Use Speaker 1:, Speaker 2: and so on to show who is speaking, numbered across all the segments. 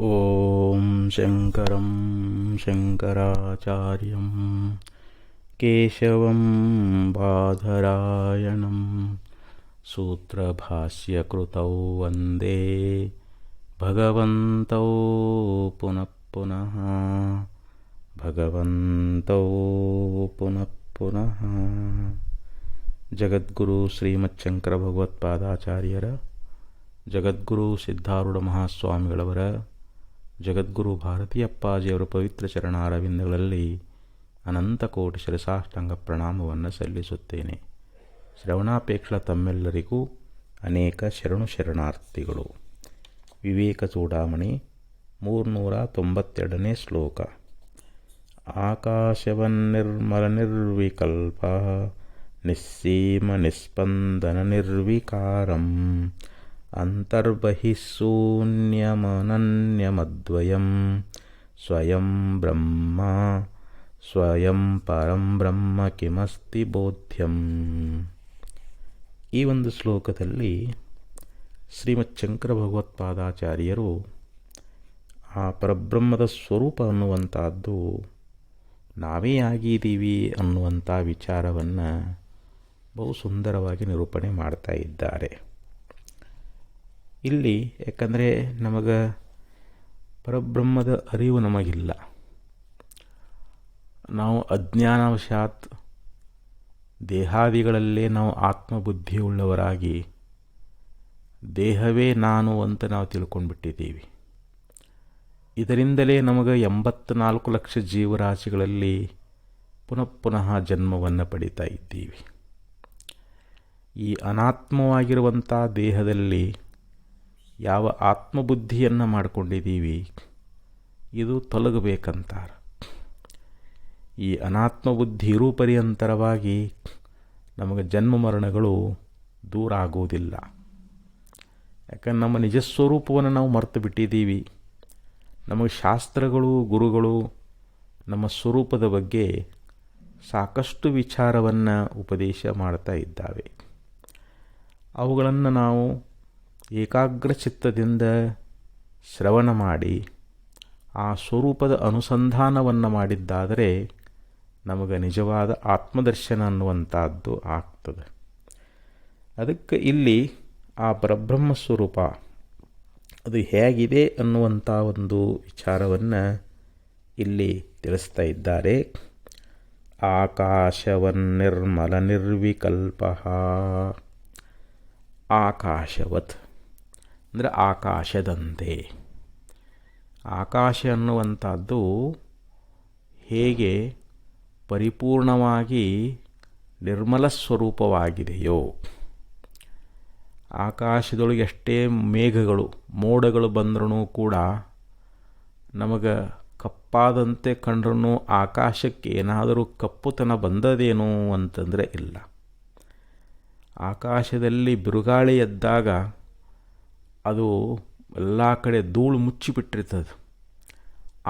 Speaker 1: ಓಂ ಶಂಕರಂ ಶಂಕರಾಚಾರ್ಯಂ ಕೇಶವಂ ಬಾದರಾಯಣಂ ಸೂತ್ರಭಾಷ್ಯಕೃತೌ ವಂದೇ ಭಗವಂತೌ ಪುನಃ ಪುನಃ ಭಗವಂತೌ ಪುನಃ ಪುನಃ. ಜಗದ್ಗುರು ಶ್ರೀಮಚ್ಛಂಕರ ಭಗವತ್ಪಾದಾಚಾರ್ಯರ, ಜಗದ್ಗುರು ಸಿದ್ಧಾರೂಢ ಮಹಾಸ್ವಾಮಿಗಳವರ, ಜಗದ್ಗುರು ಭಾರತೀಯಪ್ಪಾಜಿಯವರ ಪವಿತ್ರ ಚರಣಾರವಿಂದಗಳಲ್ಲಿ ಅನಂತ ಕೋಟಿ ಶಿರಸಾಷ್ಟಾಂಗ ಪ್ರಣಾಮವನ್ನು ಸಲ್ಲಿಸುತ್ತೇನೆ. ಶ್ರವಣಾಪೇಕ್ಷ ತಮ್ಮೆಲ್ಲರಿಗೂ ಅನೇಕ ಶರಣಾರ್ಥಿಗಳು. ವಿವೇಕ ಚೂಡಾಮಣಿ 392ನೇ ಶ್ಲೋಕ. ಆಕಾಶವನ್ನಿರ್ಮಲ ನಿರ್ವಿಕಲ್ಪ ನಿಸ್ಸೀಮ ನಿಸ್ಪಂದನ ನಿರ್ವಿಕಾರಂ ಅಂತರ್ಬಹಿಃಶೂನ್ಯಮನನ್ಯಮದ್ವಯಂ ಸ್ವಯಂ ಬ್ರಹ್ಮ ಸ್ವಯಂ ಪರಂ ಬ್ರಹ್ಮ ಕಿಮಸ್ತಿ ಬೋಧ್ಯಂ. ಈ ಒಂದು ಶ್ಲೋಕದಲ್ಲಿ ಶ್ರೀಮಚ್ಛಂಕರ ಭಗವತ್ಪಾದಾಚಾರ್ಯರು ಆ ಪರಬ್ರಹ್ಮದ ಸ್ವರೂಪ ಅನ್ನುವಂಥದ್ದು ನಾವೇ ಆಗಿದ್ದೀವಿ ಅನ್ನುವಂಥ ವಿಚಾರವನ್ನು ಬಹು ಸುಂದರವಾಗಿ ನಿರೂಪಣೆ ಮಾಡ್ತಾ ಇದ್ದಾರೆ. ಇಲ್ಲಿ ಯಾಕಂದರೆ ನಮಗೆ ಪರಬ್ರಹ್ಮದ ಅರಿವು ನಮಗಿಲ್ಲ. ನಾವು ಅಜ್ಞಾನವಶಾತ್ ದೇಹಾದಿಗಳಲ್ಲೇ ನಾವು ಆತ್ಮಬುದ್ಧಿಯುಳ್ಳವರಾಗಿ ದೇಹವೇ ನಾನು ಅಂತ ನಾವು ತಿಳ್ಕೊಂಡ್ಬಿಟ್ಟಿದ್ದೀವಿ. ಇದರಿಂದಲೇ ನಮಗೆ 84 ಲಕ್ಷ ಜೀವರಾಶಿಗಳಲ್ಲಿ ಪುನಃ ಪುನಃ ಜನ್ಮವನ್ನು ಪಡಿತಾ ಇದ್ದೀವಿ. ಈ ಅನಾತ್ಮವಾಗಿರುವಂಥ ದೇಹದಲ್ಲಿ ಯಾವ ಆತ್ಮಬುದ್ಧಿಯನ್ನು ಮಾಡಿಕೊಂಡಿದ್ದೀವಿ ಇದು ತೊಲಗಬೇಕಂತಾರೆ. ಈ ಅನಾತ್ಮಬುದ್ಧಿ ಇರೂ ಪರ್ಯಂತರವಾಗಿ ನಮಗೆ ಜನ್ಮ ಮರಣಗಳು ದೂರ ಆಗುವುದಿಲ್ಲ. ಯಾಕಂದ್ರೆ ನಮ್ಮ ನಿಜಸ್ವರೂಪವನ್ನು ನಾವು ಮರೆತು ಬಿಟ್ಟಿದ್ದೀವಿ. ನಮಗೆ ಶಾಸ್ತ್ರಗಳು, ಗುರುಗಳು ನಮ್ಮ ಸ್ವರೂಪದ ಬಗ್ಗೆ ಸಾಕಷ್ಟು ವಿಚಾರವನ್ನು ಉಪದೇಶ ಮಾಡ್ತಾ ಇದ್ದಾವೆ. ಅವುಗಳನ್ನು ನಾವು ಏಕಾಗ್ರ ಚಿತ್ತದಿಂದ ಶ್ರವಣ ಮಾಡಿ ಆ ಸ್ವರೂಪದ ಅನುಸಂಧಾನವನ್ನು ಮಾಡಿದ್ದಾದರೆ ನಮಗೆ ನಿಜವಾದ ಆತ್ಮದರ್ಶನ ಅನ್ನುವಂಥದ್ದು ಆಗ್ತದೆ. ಅದಕ್ಕೆ ಇಲ್ಲಿ ಆ ಪರಬ್ರಹ್ಮ ಸ್ವರೂಪ ಅದು ಹೇಗಿದೆ ಅನ್ನುವಂಥ ಒಂದು ವಿಚಾರವನ್ನು ಇಲ್ಲಿ ತಿಳಿಸ್ತಾ ಇದ್ದಾರೆ. ಆಕಾಶವನ್ನಿರ್ಮಲ ನಿರ್ವಿಕಲ್ಪ. ಆಕಾಶವತ್ ಅಂದರೆ ಆಕಾಶದಂತೆ. ಆಕಾಶ ಅನ್ನುವಂಥದ್ದು ಹೇಗೆ ಪರಿಪೂರ್ಣವಾಗಿ ನಿರ್ಮಲ ಸ್ವರೂಪವಾಗಿದೆಯೋ, ಆಕಾಶದೊಳಗೆ ಎಷ್ಟೇ ಮೇಘಗಳು ಮೋಡಗಳು ಬಂದ್ರೂ ಕೂಡ ನಮಗೆ ಕಪ್ಪಾದಂತೆ ಕಂಡ್ರೂ ಆಕಾಶಕ್ಕೆ ಏನಾದರೂ ಕಪ್ಪುತನ ಬಂದದೇನೋ ಅಂತಂದರೆ ಇಲ್ಲ. ಆಕಾಶದಲ್ಲಿ ಬಿರುಗಾಳಿ ಎದ್ದಾಗ ಅದು ಎಲ್ಲ ಕಡೆ ಧೂಳು ಮುಚ್ಚಿಬಿಟ್ಟಿರ್ತದೆ.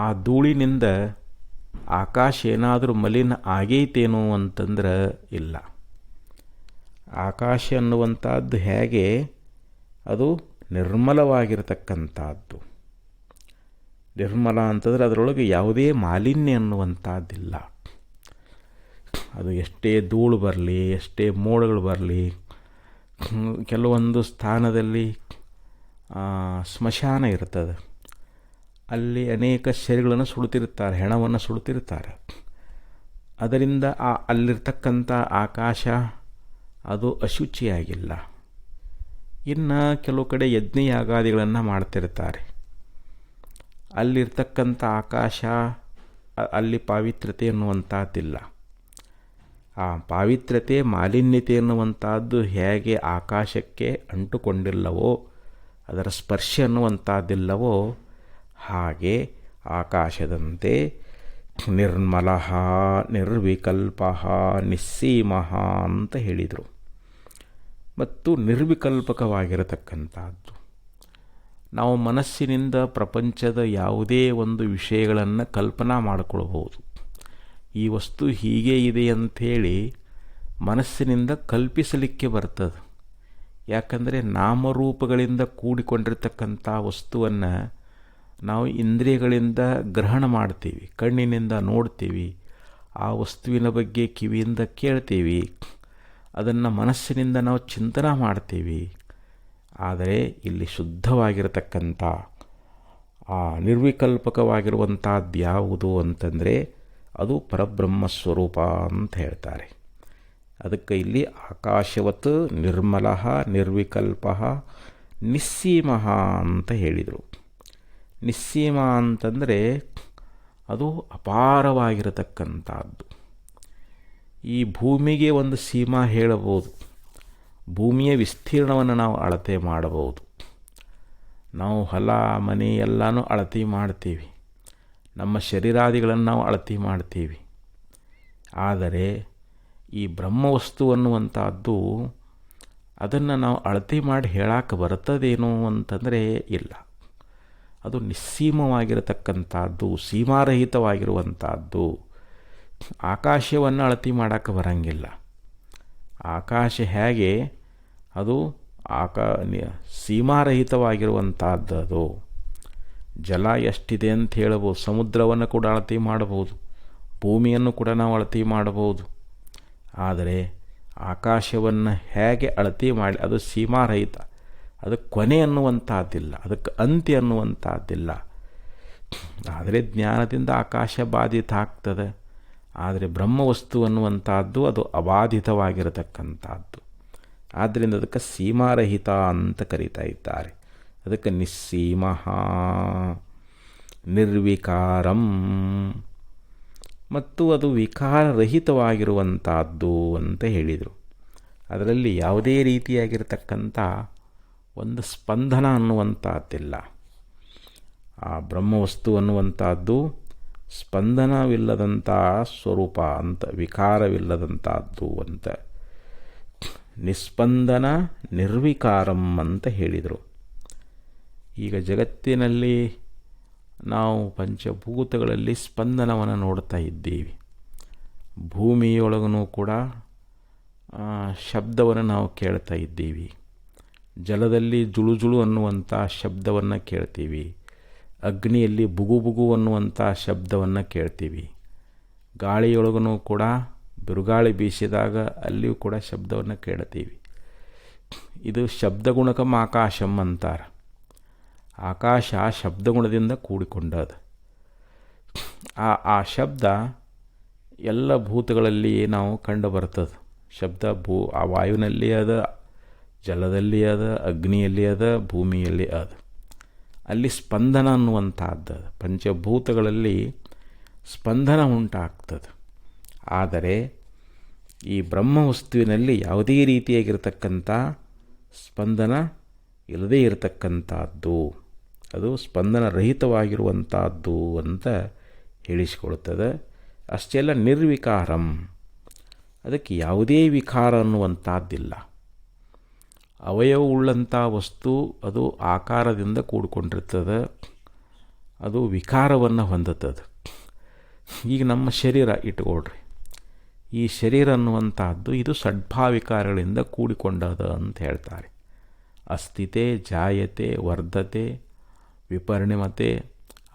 Speaker 1: ಆ ಧೂಳಿನಿಂದ ಆಕಾಶ ಏನಾದರೂ ಮಲಿನ ಆಗೈತೇನೋ ಅಂತಂದ್ರೆ ಇಲ್ಲ. ಆಕಾಶ ಅನ್ನುವಂಥದ್ದು ಹೇಗೆ ಅದು ನಿರ್ಮಲವಾಗಿರತಕ್ಕಂಥದ್ದು. ನಿರ್ಮಲ ಅಂತಂದರೆ ಅದರೊಳಗೆ ಯಾವುದೇ ಮಾಲಿನ್ಯ ಅನ್ನುವಂಥದ್ದಿಲ್ಲ. ಅದು ಎಷ್ಟೇ ಧೂಳು ಬರಲಿ, ಎಷ್ಟೇ ಮೋಡಗಳು ಬರಲಿ, ಕೆಲವೊಂದು ಸ್ಥಾನದಲ್ಲಿ ಸ್ಮಶಾನ ಇರ್ತದೆ. ಅಲ್ಲಿ ಅನೇಕ ಶರೀರಗಳನ್ನು ಸುಡುತ್ತಿರ್ತಾರೆ, ಹೆಣವನ್ನು ಸುಡುತ್ತಿರ್ತಾರೆ. ಅದರಿಂದ ಅಲ್ಲಿರ್ತಕ್ಕಂಥ ಆಕಾಶ ಅದು ಅಶುಚಿಯಾಗಿಲ್ಲ. ಇನ್ನು ಕೆಲವು ಕಡೆ ಯಜ್ಞಯಾಗಾದಿಗಳನ್ನು ಮಾಡ್ತಿರ್ತಾರೆ. ಅಲ್ಲಿರ್ತಕ್ಕಂಥ ಆಕಾಶ ಅಲ್ಲಿ ಪಾವಿತ್ರ್ಯತೆ ಅನ್ನುವಂಥದ್ದಿಲ್ಲ. ಆ ಪಾವಿತ್ರ್ಯತೆ ಮಾಲಿನ್ಯತೆ ಅನ್ನುವಂಥದ್ದು ಹೇಗೆ ಆಕಾಶಕ್ಕೆ ಅಂಟುಕೊಂಡಿಲ್ಲವೋ, ಅದರ ಸ್ಪರ್ಶ ಅನ್ನುವಂಥದ್ದಿಲ್ಲವೋ, ಹಾಗೆ ಆಕಾಶದಂತೆ ನಿರ್ಮಲ ನಿರ್ವಿಕಲ್ಪ ನಿಸ್ಸೀಮ ಅಂತ ಹೇಳಿದರು. ಮತ್ತು ನಿರ್ವಿಕಲ್ಪಕವಾಗಿರತಕ್ಕಂಥದ್ದು. ನಾವು ಮನಸ್ಸಿನಿಂದ ಪ್ರಪಂಚದ ಯಾವುದೇ ಒಂದು ವಿಷಯಗಳನ್ನು ಕಲ್ಪನಾ ಮಾಡಿಕೊಳ್ಬೋದು. ಈ ವಸ್ತು ಹೀಗೆ ಇದೆ ಅಂಥೇಳಿ ಮನಸ್ಸಿನಿಂದ ಕಲ್ಪಿಸಲಿಕ್ಕೆ ಬರ್ತದೆ. ಯಾಕಂದರೆ ನಾಮರೂಪಗಳಿಂದ ಕೂಡಿಕೊಂಡಿರ್ತಕ್ಕಂಥ ವಸ್ತುವನ್ನು ನಾವು ಇಂದ್ರಿಯಗಳಿಂದ ಗ್ರಹಣ ಮಾಡ್ತೀವಿ, ಕಣ್ಣಿನಿಂದ ನೋಡ್ತೀವಿ, ಆ ವಸ್ತುವಿನ ಬಗ್ಗೆ ಕಿವಿಯಿಂದ ಕೇಳ್ತೀವಿ, ಅದನ್ನು ಮನಸ್ಸಿನಿಂದ ನಾವು ಚಿಂತನೆ ಮಾಡ್ತೀವಿ. ಆದರೆ ಇಲ್ಲಿ ಶುದ್ಧವಾಗಿರತಕ್ಕಂಥ ಆ ನಿರ್ವಿಕಲ್ಪಕವಾಗಿರುವಂಥದ್ದು ಯಾವುದು ಅಂತಂದರೆ ಅದು ಪರಬ್ರಹ್ಮ ಸ್ವರೂಪ ಅಂತ ಹೇಳ್ತಾರೆ. ಅದಕ್ಕೆ ಇಲ್ಲಿ ಆಕಾಶವತ್ ನಿರ್ಮಲ ನಿರ್ವಿಕಲ್ಪ ನಿಸ್ಸೀಮ ಅಂತ ಹೇಳಿದರು. ನಿಸ್ಸೀಮ ಅಂತಂದರೆ ಅದು ಅಪಾರವಾಗಿರತಕ್ಕಂಥದ್ದು. ಈ ಭೂಮಿಗೆ ಒಂದು ಸೀಮಾ ಹೇಳಬಹುದು. ಭೂಮಿಯ ವಿಸ್ತೀರ್ಣವನ್ನು ನಾವು ಅಳತೆ ಮಾಡಬಹುದು. ನಾವು ಹೊಲ ಮನೆ ಎಲ್ಲನೂ ಅಳತೆ ಮಾಡ್ತೀವಿ, ನಮ್ಮ ಶರೀರಾದಿಗಳನ್ನು ನಾವು ಅಳತೆ ಮಾಡ್ತೀವಿ. ಆದರೆ ಈ ಬ್ರಹ್ಮವಸ್ತು ಅನ್ನುವಂಥದ್ದು ಅದನ್ನು ನಾವು ಅಳತೆ ಮಾಡಿ ಹೇಳಕ್ಕೆ ಬರ್ತದೇನೋ ಅಂತಂದರೆ ಇಲ್ಲ. ಅದು ನಿಸ್ಸೀಮವಾಗಿರತಕ್ಕಂಥದ್ದು, ಸೀಮಾರಹಿತವಾಗಿರುವಂಥದ್ದು. ಆಕಾಶವನ್ನು ಅಳತೆ ಮಾಡೋಕ್ಕೆ ಬರಂಗಿಲ್ಲ. ಆಕಾಶ ಹೇಗೆ ಅದು ಸೀಮಾರಹಿತವಾಗಿರುವಂಥದ್ದು. ಅದು ಜಲ ಎಷ್ಟಿದೆ ಅಂತ ಹೇಳ್ಬೋದು, ಸಮುದ್ರವನ್ನು ಕೂಡ ಅಳತೆ ಮಾಡಬಹುದು, ಭೂಮಿಯನ್ನು ಕೂಡ ನಾವು ಅಳತೆ ಮಾಡಬಹುದು. ಆದರೆ ಆಕಾಶವನ್ನು ಹೇಗೆ ಅಳತೆ ಮಾಡಿ ಅದು ಸೀಮಾರಹಿತ, ಅದಕ್ಕೆ ಕೊನೆ ಅನ್ನುವಂಥದ್ದಿಲ್ಲ, ಅದಕ್ಕೆ ಅಂತ್ಯ ಅನ್ನುವಂಥದ್ದಿಲ್ಲ. ಆದರೆ ಜ್ಞಾನದಿಂದ ಆಕಾಶ ಬಾಧಿತ ಆಗ್ತದೆ. ಆದರೆ ಬ್ರಹ್ಮವಸ್ತು ಅನ್ನುವಂಥದ್ದು ಅದು ಅಬಾಧಿತವಾಗಿರತಕ್ಕಂಥದ್ದು. ಆದ್ದರಿಂದ ಅದಕ್ಕೆ ಸೀಮಾರಹಿತ ಅಂತ ಕರೀತಾ ಇದ್ದಾರೆ. ಅದಕ್ಕೆ ನಿಸ್ಸೀಮ ನಿರ್ವಿಕಾರಂ, ಮತ್ತು ಅದು ವಿಕಾರರಹಿತವಾಗಿರುವಂಥದ್ದು ಅಂತ ಹೇಳಿದರು. ಅದರಲ್ಲಿ ಯಾವುದೇ ರೀತಿಯಾಗಿರ್ತಕ್ಕಂಥ ಒಂದು ಸ್ಪಂದನ ಅನ್ನುವಂಥದ್ದಿಲ್ಲ. ಆ ಬ್ರಹ್ಮವಸ್ತು ಅನ್ನುವಂಥದ್ದು ಸ್ಪಂದನವಿಲ್ಲದಂಥ ಸ್ವರೂಪ ಅಂತ, ವಿಕಾರವಿಲ್ಲದಂಥದ್ದು ಅಂತ. ನಿಸ್ಪಂದನ ನಿರ್ವಿಕಾರಂ ಅಂತ ಹೇಳಿದರು. ಈಗ ಜಗತ್ತಿನಲ್ಲಿ ನಾವು ಪಂಚಭೂತಗಳಲ್ಲಿ ಸ್ಪಂದನವನ್ನು ನೋಡ್ತಾ ಇದ್ದೀವಿ. ಭೂಮಿಯೊಳಗೂ ಕೂಡ ಶಬ್ದವನ್ನು ನಾವು ಕೇಳ್ತಾ ಇದ್ದೀವಿ. ಜಲದಲ್ಲಿ ಜುಳು ಜುಳು ಅನ್ನುವಂಥ ಶಬ್ದವನ್ನು ಕೇಳ್ತೀವಿ. ಅಗ್ನಿಯಲ್ಲಿ ಬುಗು ಬುಗು ಅನ್ನುವಂಥ ಶಬ್ದವನ್ನು ಕೇಳ್ತೀವಿ. ಗಾಳಿಯೊಳಗೂ ಕೂಡ ಬಿರುಗಾಳಿ ಬೀಸಿದಾಗ ಅಲ್ಲಿಯೂ ಕೂಡ ಶಬ್ದವನ್ನು ಕೇಳ್ತೀವಿ. ಇದು ಶಬ್ದಗುಣಕಂ ಆಕಾಶಂ ಅಂತಾರೆ. ಆಕಾಶ ಶಬ್ದಗುಣದಿಂದ ಕೂಡಿಕೊಂಡದ. ಆ ಶಬ್ದ ಎಲ್ಲ ಭೂತಗಳಲ್ಲಿ ನಾವು ಕಂಡು ಬರ್ತದೆ. ಶಬ್ದ ಆ ವಾಯುವಿನಲ್ಲಿ ಅದ, ಜಲದಲ್ಲಿ ಅದ, ಅಗ್ನಿಯಲ್ಲಿ ಅದ, ಭೂಮಿಯಲ್ಲಿ ಅದ. ಅಲ್ಲಿ ಸ್ಪಂದನ ಅನ್ನುವಂಥದ್ದು, ಪಂಚಭೂತಗಳಲ್ಲಿ ಸ್ಪಂದನ ಉಂಟಾಗ್ತದೆ. ಆದರೆ ಈ ಬ್ರಹ್ಮವಸ್ತುವಿನಲ್ಲಿ ಯಾವುದೇ ರೀತಿಯಾಗಿರ್ತಕ್ಕಂಥ ಸ್ಪಂದನ ಇಲ್ಲದೇ ಇರತಕ್ಕಂಥದ್ದು, ಅದು ಸ್ಪಂದನ ರಹಿತವಾಗಿರುವಂಥದ್ದು ಅಂತ ಹೇಳಿಸಿಕೊಳ್ತದೆ. ಅಷ್ಟೇ ಅಲ್ಲ, ನಿರ್ವಿಕಾರಂ, ಅದಕ್ಕೆ ಯಾವುದೇ ವಿಕಾರ ಅನ್ನುವಂಥದ್ದಿಲ್ಲ. ಅವಯವವುಳ್ಳಂಥ ವಸ್ತು ಅದು ಆಕಾರದಿಂದ ಕೂಡಿಕೊಂಡಿರ್ತದೆ, ಅದು ವಿಕಾರವನ್ನು ಹೊಂದುತ್ತದೆ. ಈಗ ನಮ್ಮ ಶರೀರ ಇಟ್ಕೊಳ್ರಿ. ಈ ಶರೀರ ಅನ್ನುವಂಥದ್ದು ಇದು ಷಡ್ಭಾವಿಕಾರಗಳಿಂದ ಕೂಡಿಕೊಂಡದ ಅಂತ ಹೇಳ್ತಾರೆ. ಅಸ್ಥಿತೆ, ಜಾಯತೆ, ವರ್ಧತೆ, ವಿಪರಿಣಮತೆ,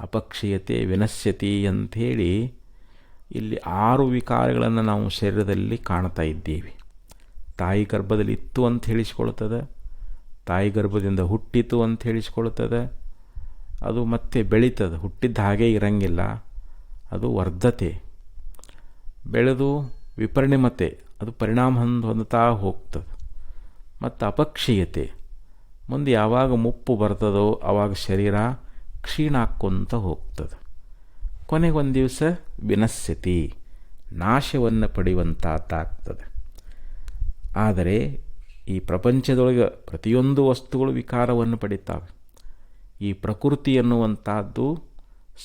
Speaker 1: ಅಪಕ್ಷೀಯತೆ, ವಿನಶ್ಯತಿ ಅಂಥೇಳಿ ಇಲ್ಲಿ 6 ವಿಕಾರಗಳನ್ನು ನಾವು ಶರೀರದಲ್ಲಿ ಕಾಣ್ತಾ ಇದ್ದೀವಿ. ತಾಯಿ ಗರ್ಭದಲ್ಲಿ ಇತ್ತು ಅಂತ ಹೇಳಿಸ್ಕೊಳ್ತದೆ, ತಾಯಿ ಗರ್ಭದಿಂದ ಹುಟ್ಟಿತು ಅಂತ ಹೇಳಿಸ್ಕೊಳ್ತದೆ, ಅದು ಮತ್ತೆ ಬೆಳೀತದೆ, ಹುಟ್ಟಿದ್ದ ಹಾಗೆ ಇರಂಗಿಲ್ಲ, ಅದು ವರ್ಧತೆ. ಬೆಳೆದು ವಿಪರಿಣಮತೆ, ಅದು ಪರಿಣಾಮ ಹೊಂದುತ್ತಾ ಹೋಗ್ತದೆ. ಮತ್ತು ಅಪಕ್ಷೀಯತೆ, ಮುಂದೆ ಯಾವಾಗ ಮುಪ್ಪು ಬರ್ತದೋ ಆವಾಗ ಶರೀರ ಕ್ಷೀಣ ಹಾಕ್ಕೊಂತ ಹೋಗ್ತದೆ. ಕೊನೆಗೊಂದು ದಿವಸ ವಿನಶ್ಯತಿ, ನಾಶವನ್ನು ಪಡೆಯುವಂತಾಗ್ತದೆ. ಆದರೆ ಈ ಪ್ರಪಂಚದೊಳಗೆ ಪ್ರತಿಯೊಂದು ವಸ್ತುಗಳು ವಿಕಾರವನ್ನು ಪಡಿತಾವೆ. ಈ ಪ್ರಕೃತಿ ಅನ್ನುವಂಥದ್ದು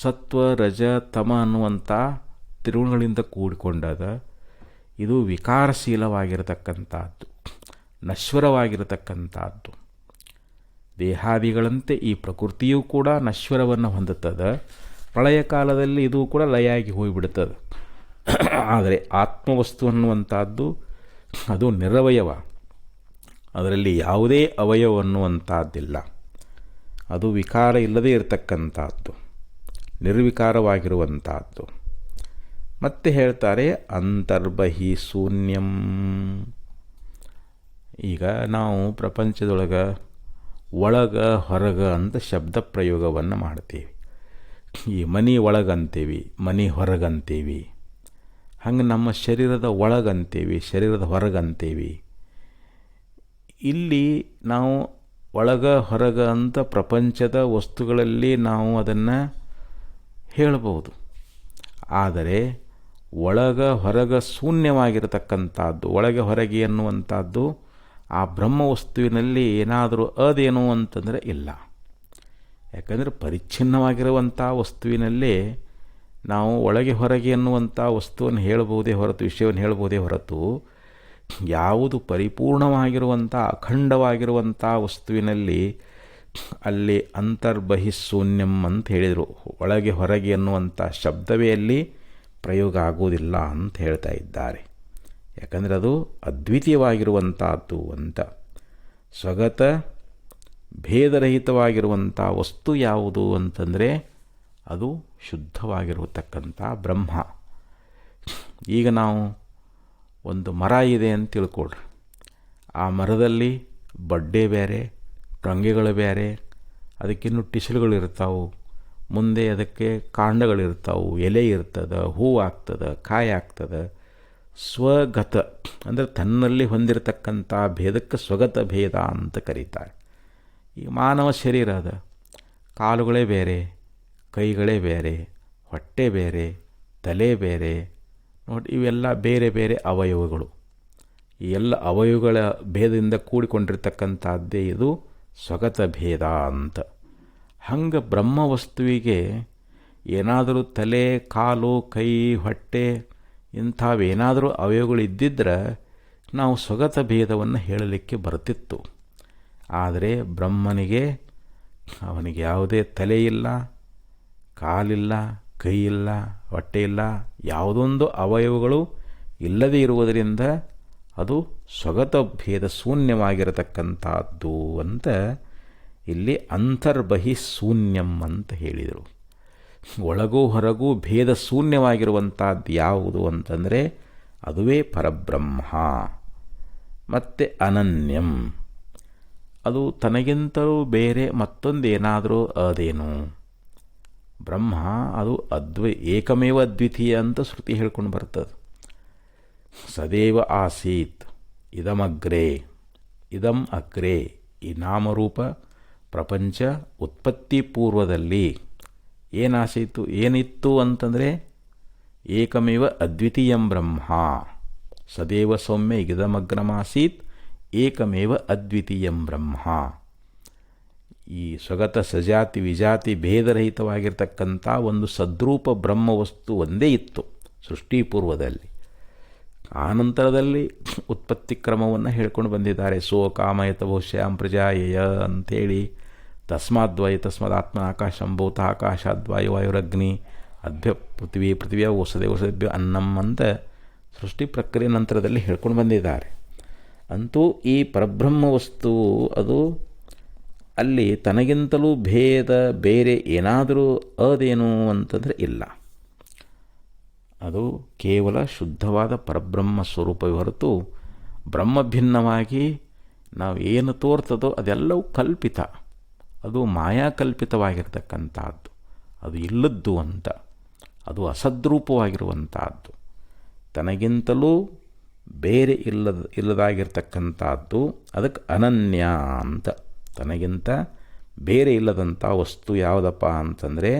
Speaker 1: ಸತ್ವ, ರಜ, ತಮ ಅನ್ನುವಂಥ ತ್ರಿಗುಣಗಳಿಂದ ಕೂಡಿಕೊಂಡದ. ಇದು ವಿಕಾರಶೀಲವಾಗಿರತಕ್ಕಂಥದ್ದು, ನಶ್ವರವಾಗಿರತಕ್ಕಂಥದ್ದು. ದೇಹಾದಿಗಳಂತೆ ಈ ಪ್ರಕೃತಿಯೂ ಕೂಡ ನಶ್ವರವನ್ನು ಹೊಂದುತ್ತದೆ. ಪ್ರಳಯ ಕಾಲದಲ್ಲಿ ಇದು ಕೂಡ ಲಯಾಗಿ ಹೋಗಿಬಿಡುತ್ತದೆ. ಆದರೆ ಆತ್ಮವಸ್ತು ಅನ್ನುವಂಥದ್ದು ಅದು ನಿರವಯವ, ಅದರಲ್ಲಿ ಯಾವುದೇ ಅವಯವ ಅನ್ನುವಂಥದ್ದಿಲ್ಲ. ಅದು ವಿಕಾರ ಇಲ್ಲದೇ ಇರತಕ್ಕಂಥದ್ದು, ನಿರ್ವಿಕಾರವಾಗಿರುವಂಥದ್ದು. ಮತ್ತೆ ಹೇಳ್ತಾರೆ ಅಂತರ್ಬಹಿ ಶೂನ್ಯಂ. ಈಗ ನಾವು ಪ್ರಪಂಚದೊಳಗೆ ಒಳಗ ಹೊರಗ ಅಂತ ಶಬ್ದ ಪ್ರಯೋಗವನ್ನು ಮಾಡ್ತೀವಿ. ಈ ಮನೆ ಒಳಗಂತೀವಿ, ಮನೆ ಹೊರಗಂತೀವಿ. ಹಂಗೆ ನಮ್ಮ ಶರೀರದ ಒಳಗಂತೀವಿ, ಶರೀರದ ಹೊರಗಂತೀವಿ. ಇಲ್ಲಿ ನಾವು ಒಳಗ ಹೊರಗ ಅಂತ ಪ್ರಪಂಚದ ವಸ್ತುಗಳಲ್ಲಿ ನಾವು ಅದನ್ನು ಹೇಳ್ಬೋದು. ಆದರೆ ಒಳಗ ಹೊರಗ ಶೂನ್ಯವಾಗಿರತಕ್ಕಂಥದ್ದು, ಒಳಗೆ ಹೊರಗೆ ಅನ್ನುವಂಥದ್ದು ಆ ಬ್ರಹ್ಮವಸ್ತುವಿನಲ್ಲಿ ಏನಾದರೂ ಅದೇನು ಅಂತಂದರೆ ಇಲ್ಲ. ಯಾಕಂದರೆ ಪರಿಚ್ಛಿನ್ನವಾಗಿರುವಂಥ ವಸ್ತುವಿನಲ್ಲೇ ನಾವು ಒಳಗೆ ಹೊರಗೆ ಅನ್ನುವಂಥ ವಸ್ತುವನ್ನು ಹೇಳಬಹುದೇ ಹೊರತು, ವಿಷಯವನ್ನು ಹೇಳಬಹುದೇ ಹೊರತು, ಯಾವುದು ಪರಿಪೂರ್ಣವಾಗಿರುವಂಥ ಅಖಂಡವಾಗಿರುವಂಥ ವಸ್ತುವಿನಲ್ಲಿ ಅಲ್ಲಿ ಅಂತರ್ಬಹಿಶೂನ್ಯಂ ಅಂತ ಹೇಳಿದರು. ಒಳಗೆ ಹೊರಗೆ ಅನ್ನುವಂಥ ಶಬ್ದವೇ ಅಲ್ಲಿ ಪ್ರಯೋಗ ಆಗೋದಿಲ್ಲ ಅಂತ ಹೇಳ್ತಾ ಇದ್ದಾರೆ. ಯಾಕಂದರೆ ಅದು ಅದ್ವಿತೀಯವಾಗಿರುವಂಥದ್ದು ಅಂತ. ಸ್ವಗತ ಭೇದರಹಿತವಾಗಿರುವಂಥ ವಸ್ತು ಯಾವುದು ಅಂತಂದರೆ ಅದು ಶುದ್ಧವಾಗಿರತಕ್ಕಂಥ ಬ್ರಹ್ಮ. ಈಗ ನಾವು ಒಂದು ಮರ ಇದೆ ಅಂತ ತಿಳ್ಕೊಳ್ರಿ. ಆ ಮರದಲ್ಲಿ ಬಡ್ಡೆ ಬೇರೆ, ಟೊಂಗೆಗಳು ಬೇರೆ, ಅದಕ್ಕಿನ್ನೂ ಟಿಸಲುಗಳಿರ್ತಾವೆ, ಮುಂದೆ ಅದಕ್ಕೆ ಕಾಂಡಗಳಿರ್ತಾವೆ, ಎಲೆ ಇರ್ತದೆ, ಹೂವು ಆಗ್ತದೆ, ಕಾಯಿ ಆಗ್ತದೆ. ಸ್ವಗತ ಅಂದರೆ ತನ್ನಲ್ಲಿ ಹೊಂದಿರತಕ್ಕಂಥ ಭೇದಕ್ಕೆ ಸ್ವಗತ ಭೇದ ಅಂತ ಕರೀತಾರೆ. ಈ ಮಾನವ ಶರೀರ ಅದ, ಕಾಲುಗಳೇ ಬೇರೆ, ಕೈಗಳೇ ಬೇರೆ, ಹೊಟ್ಟೆ ಬೇರೆ, ತಲೆ ಬೇರೆ. ನೋಡಿ, ಇವೆಲ್ಲ ಬೇರೆ ಬೇರೆ ಅವಯವಗಳು. ಈ ಎಲ್ಲ ಅವಯವಗಳ ಭೇದದಿಂದ ಕೂಡಿಕೊಂಡಿರ್ತಕ್ಕಂಥದ್ದೇ ಇದು ಸ್ವಗತ ಭೇದ ಅಂತ. ಹಂಗೆ ಬ್ರಹ್ಮವಸ್ತುವಿಗೆ ಏನಾದರೂ ತಲೆ, ಕಾಲು, ಕೈ, ಹೊಟ್ಟೆ ಇಂಥವೇನಾದರೂ ಅವಯವಗಳಿದ್ದಿದ್ರೆ ನಾವು ಸ್ವಗತ ಭೇದವನ್ನು ಹೇಳಲಿಕ್ಕೆ ಬರ್ತಿತ್ತು. ಆದರೆ ಬ್ರಹ್ಮನಿಗೆ, ಅವನಿಗೆ ಯಾವುದೇ ತಲೆ ಇಲ್ಲ, ಕಾಲಿಲ್ಲ, ಕೈ ಇಲ್ಲ, ಹೊಟ್ಟೆ ಇಲ್ಲ, ಯಾವುದೊಂದು ಅವಯವಗಳು ಇಲ್ಲದೇ ಇರುವುದರಿಂದ ಅದು ಸ್ವಗತ ಭೇದ ಶೂನ್ಯವಾಗಿರತಕ್ಕಂಥದ್ದು ಅಂತ ಇಲ್ಲಿ ಅಂತರ್ಬಹಿ ಶೂನ್ಯಂ ಅಂತ ಹೇಳಿದರು. ಒಳಗೂ ಹೊರಗೂ ಭೇದ ಶೂನ್ಯವಾಗಿರುವಂಥದ್ದು ಯಾವುದು ಅಂತಂದರೆ ಅದುವೇ ಪರಬ್ರಹ್ಮ. ಮತ್ತು ಅನನ್ಯಂ, ಅದು ತನಗಿಂತಲೂ ಬೇರೆ ಮತ್ತೊಂದೇನಾದರೂ ಅದೇನು ಬ್ರಹ್ಮ. ಅದು ಏಕಮೇವ ಅದ್ವಿತೀಯ ಅಂತ ಶ್ರುತಿ ಹೇಳ್ಕೊಂಡು ಬರ್ತದೆ. ಸದೇವ ಆಸೀತ್ ಇದಮಗ್ರೆ, ಇದಂ ಅಗ್ರೆ. ಈ ನಾಮರೂಪ ಪ್ರಪಂಚ ಉತ್ಪತ್ತಿ ಪೂರ್ವದಲ್ಲಿ ಏನಿತ್ತು ಅಂತಂದರೆ ಏಕಮೇವ ಅದ್ವಿತೀಯಂ ಬ್ರಹ್ಮ. ಸದೇವ ಸೌಮ್ಯ ಇದಮಗ್ರಮಾಸೀತ್ ಏಕಮೇವ ಅದ್ವಿತೀಯಂ ಬ್ರಹ್ಮ. ಈ ಸ್ವಗತ ಸಜಾತಿ ವಿಜಾತಿ ಭೇದರಹಿತವಾಗಿರ್ತಕ್ಕಂಥ ಒಂದು ಸದ್ರೂಪ ಬ್ರಹ್ಮವಸ್ತು ಒಂದೇ ಇತ್ತು ಸೃಷ್ಟಿಪೂರ್ವದಲ್ಲಿ. ಆನಂತರದಲ್ಲಿ ಉತ್ಪತ್ತಿ ಕ್ರಮವನ್ನು ಹೇಳ್ಕೊಂಡು ಬಂದಿದ್ದಾರೆ. ಸೋ ಕಾಮಯತ ಬಹುಶ್ಯಾಂ ಪ್ರಜಾಯೇಯ ಅಂಥೇಳಿ, ತಸ್ಮಾದ್ವಾಯು ತಸ್ಮಾದಾತ್ಮ ಆಕಾಶಂಭೂತ ಆಕಾಶಾದ್ವಾಯು ವಾಯುರಗ್ನಿ ಅಭ್ಯ ಪೃಥ್ವಿ ಪೃಥ್ವಿಯ ಔಷಧೇಭ್ಯ ಅನ್ನಂ ಅಂತ ಸೃಷ್ಟಿ ಪ್ರಕ್ರಿಯೆ ನಂತರದಲ್ಲಿ ಹೇಳ್ಕೊಂಡು ಬಂದಿದ್ದಾರೆ. ಅಂತೂ ಈ ಪರಬ್ರಹ್ಮ ವಸ್ತು ಅದು ಅಲ್ಲಿ ತನಗಿಂತಲೂ ಭೇದ ಬೇರೆ ಏನಾದರೂ ಅದೇನು ಅಂತಂದರೆ ಇಲ್ಲ. ಅದು ಕೇವಲ ಶುದ್ಧವಾದ ಪರಬ್ರಹ್ಮ ಸ್ವರೂಪವೇ ಹೊರತು ಬ್ರಹ್ಮಭಿನ್ನವಾಗಿ ನಾವು ಏನು ತೋರ್ತದೋ ಅದೆಲ್ಲವೂ ಕಲ್ಪಿತ. ಅದು ಮಾಯಾಕಲ್ಪಿತವಾಗಿರ್ತಕ್ಕಂಥದ್ದು, ಅದು ಇಲ್ಲದ್ದು ಅಂತ. ಅದು ಅಸದ್ರೂಪವಾಗಿರುವಂಥದ್ದು, ತನಗಿಂತಲೂ ಬೇರೆ ಇಲ್ಲದಾಗಿರ್ತಕ್ಕಂಥದ್ದು. ಅದಕ್ಕೆ ಅನನ್ಯ ಅಂತ. ತನಗಿಂತ ಬೇರೆ ಇಲ್ಲದಂಥ ವಸ್ತು ಯಾವುದಪ್ಪ ಅಂತಂದರೆ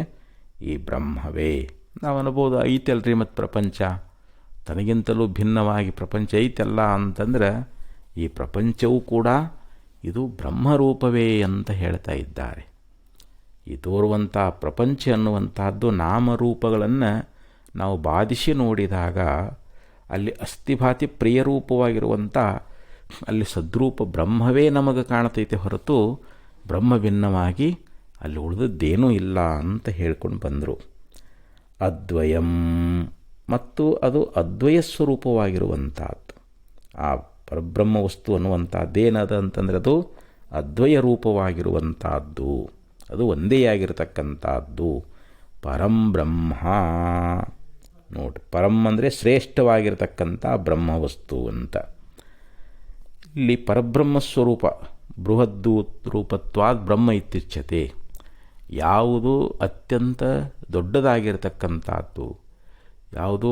Speaker 1: ಈ ಬ್ರಹ್ಮವೇ. ನಾವು ಅನ್ಬೋದು ಐತಲ್ರಿ ಮತ್ತು ಪ್ರಪಂಚ ತನಗಿಂತಲೂ ಭಿನ್ನವಾಗಿ ಪ್ರಪಂಚ ಐತಲ್ಲ ಅಂತಂದ್ರೆ ಈ ಪ್ರಪಂಚವೂ ಕೂಡ ಇದು ಬ್ರಹ್ಮರೂಪವೇ ಅಂತ ಹೇಳ್ತಾ ಇದ್ದಾರೆ. ಈ ತೋರುವಂಥ ಪ್ರಪಂಚ ಅನ್ನುವಂಥದ್ದು ನಾಮರೂಪಗಳನ್ನು ನಾವು ಬಾಧಿಸಿ ನೋಡಿದಾಗ ಅಲ್ಲಿ ಅಸ್ಥಿಭಾತಿ ಪ್ರಿಯರೂಪವಾಗಿರುವಂಥ ಅಲ್ಲಿ ಸದ್ರೂಪ ಬ್ರಹ್ಮವೇ ನಮಗೆ ಕಾಣ್ತೈತೆ ಹೊರತು ಬ್ರಹ್ಮ ಭಿನ್ನವಾಗಿ ಅಲ್ಲಿ ಉಳಿದದ್ದೇನೂ ಇಲ್ಲ ಅಂತ ಹೇಳ್ಕೊಂಡು ಬಂದರು. ಅದ್ವಯಂ, ಮತ್ತು ಅದು ಅದ್ವಯ ಸ್ವರೂಪವಾಗಿರುವಂಥದ್ದು. ಆ ಪರಬ್ರಹ್ಮ ವಸ್ತು ಅನ್ನುವಂಥದ್ದೇನದ ಅಂತಂದರೆ ಅದು ಅದ್ವಯ ರೂಪವಾಗಿರುವಂಥದ್ದು. ಅದು ಒಂದೇ ಆಗಿರತಕ್ಕಂಥದ್ದು ಪರಂ ಬ್ರಹ್ಮ. ನೋಡಿ, ಪರಂ ಅಂದರೆ ಶ್ರೇಷ್ಠವಾಗಿರತಕ್ಕಂಥ ಬ್ರಹ್ಮವಸ್ತು ಅಂತ. ಇಲ್ಲಿ ಪರಬ್ರಹ್ಮ ಸ್ವರೂಪ ಬೃಹದ್ದು ರೂಪತ್ವಾದ್ ಬ್ರಹ್ಮ ಇತ್ಯುಚ್ಯತೆ. ಯಾವುದು ಅತ್ಯಂತ ದೊಡ್ಡದಾಗಿರತಕ್ಕಂಥದ್ದು, ಯಾವುದು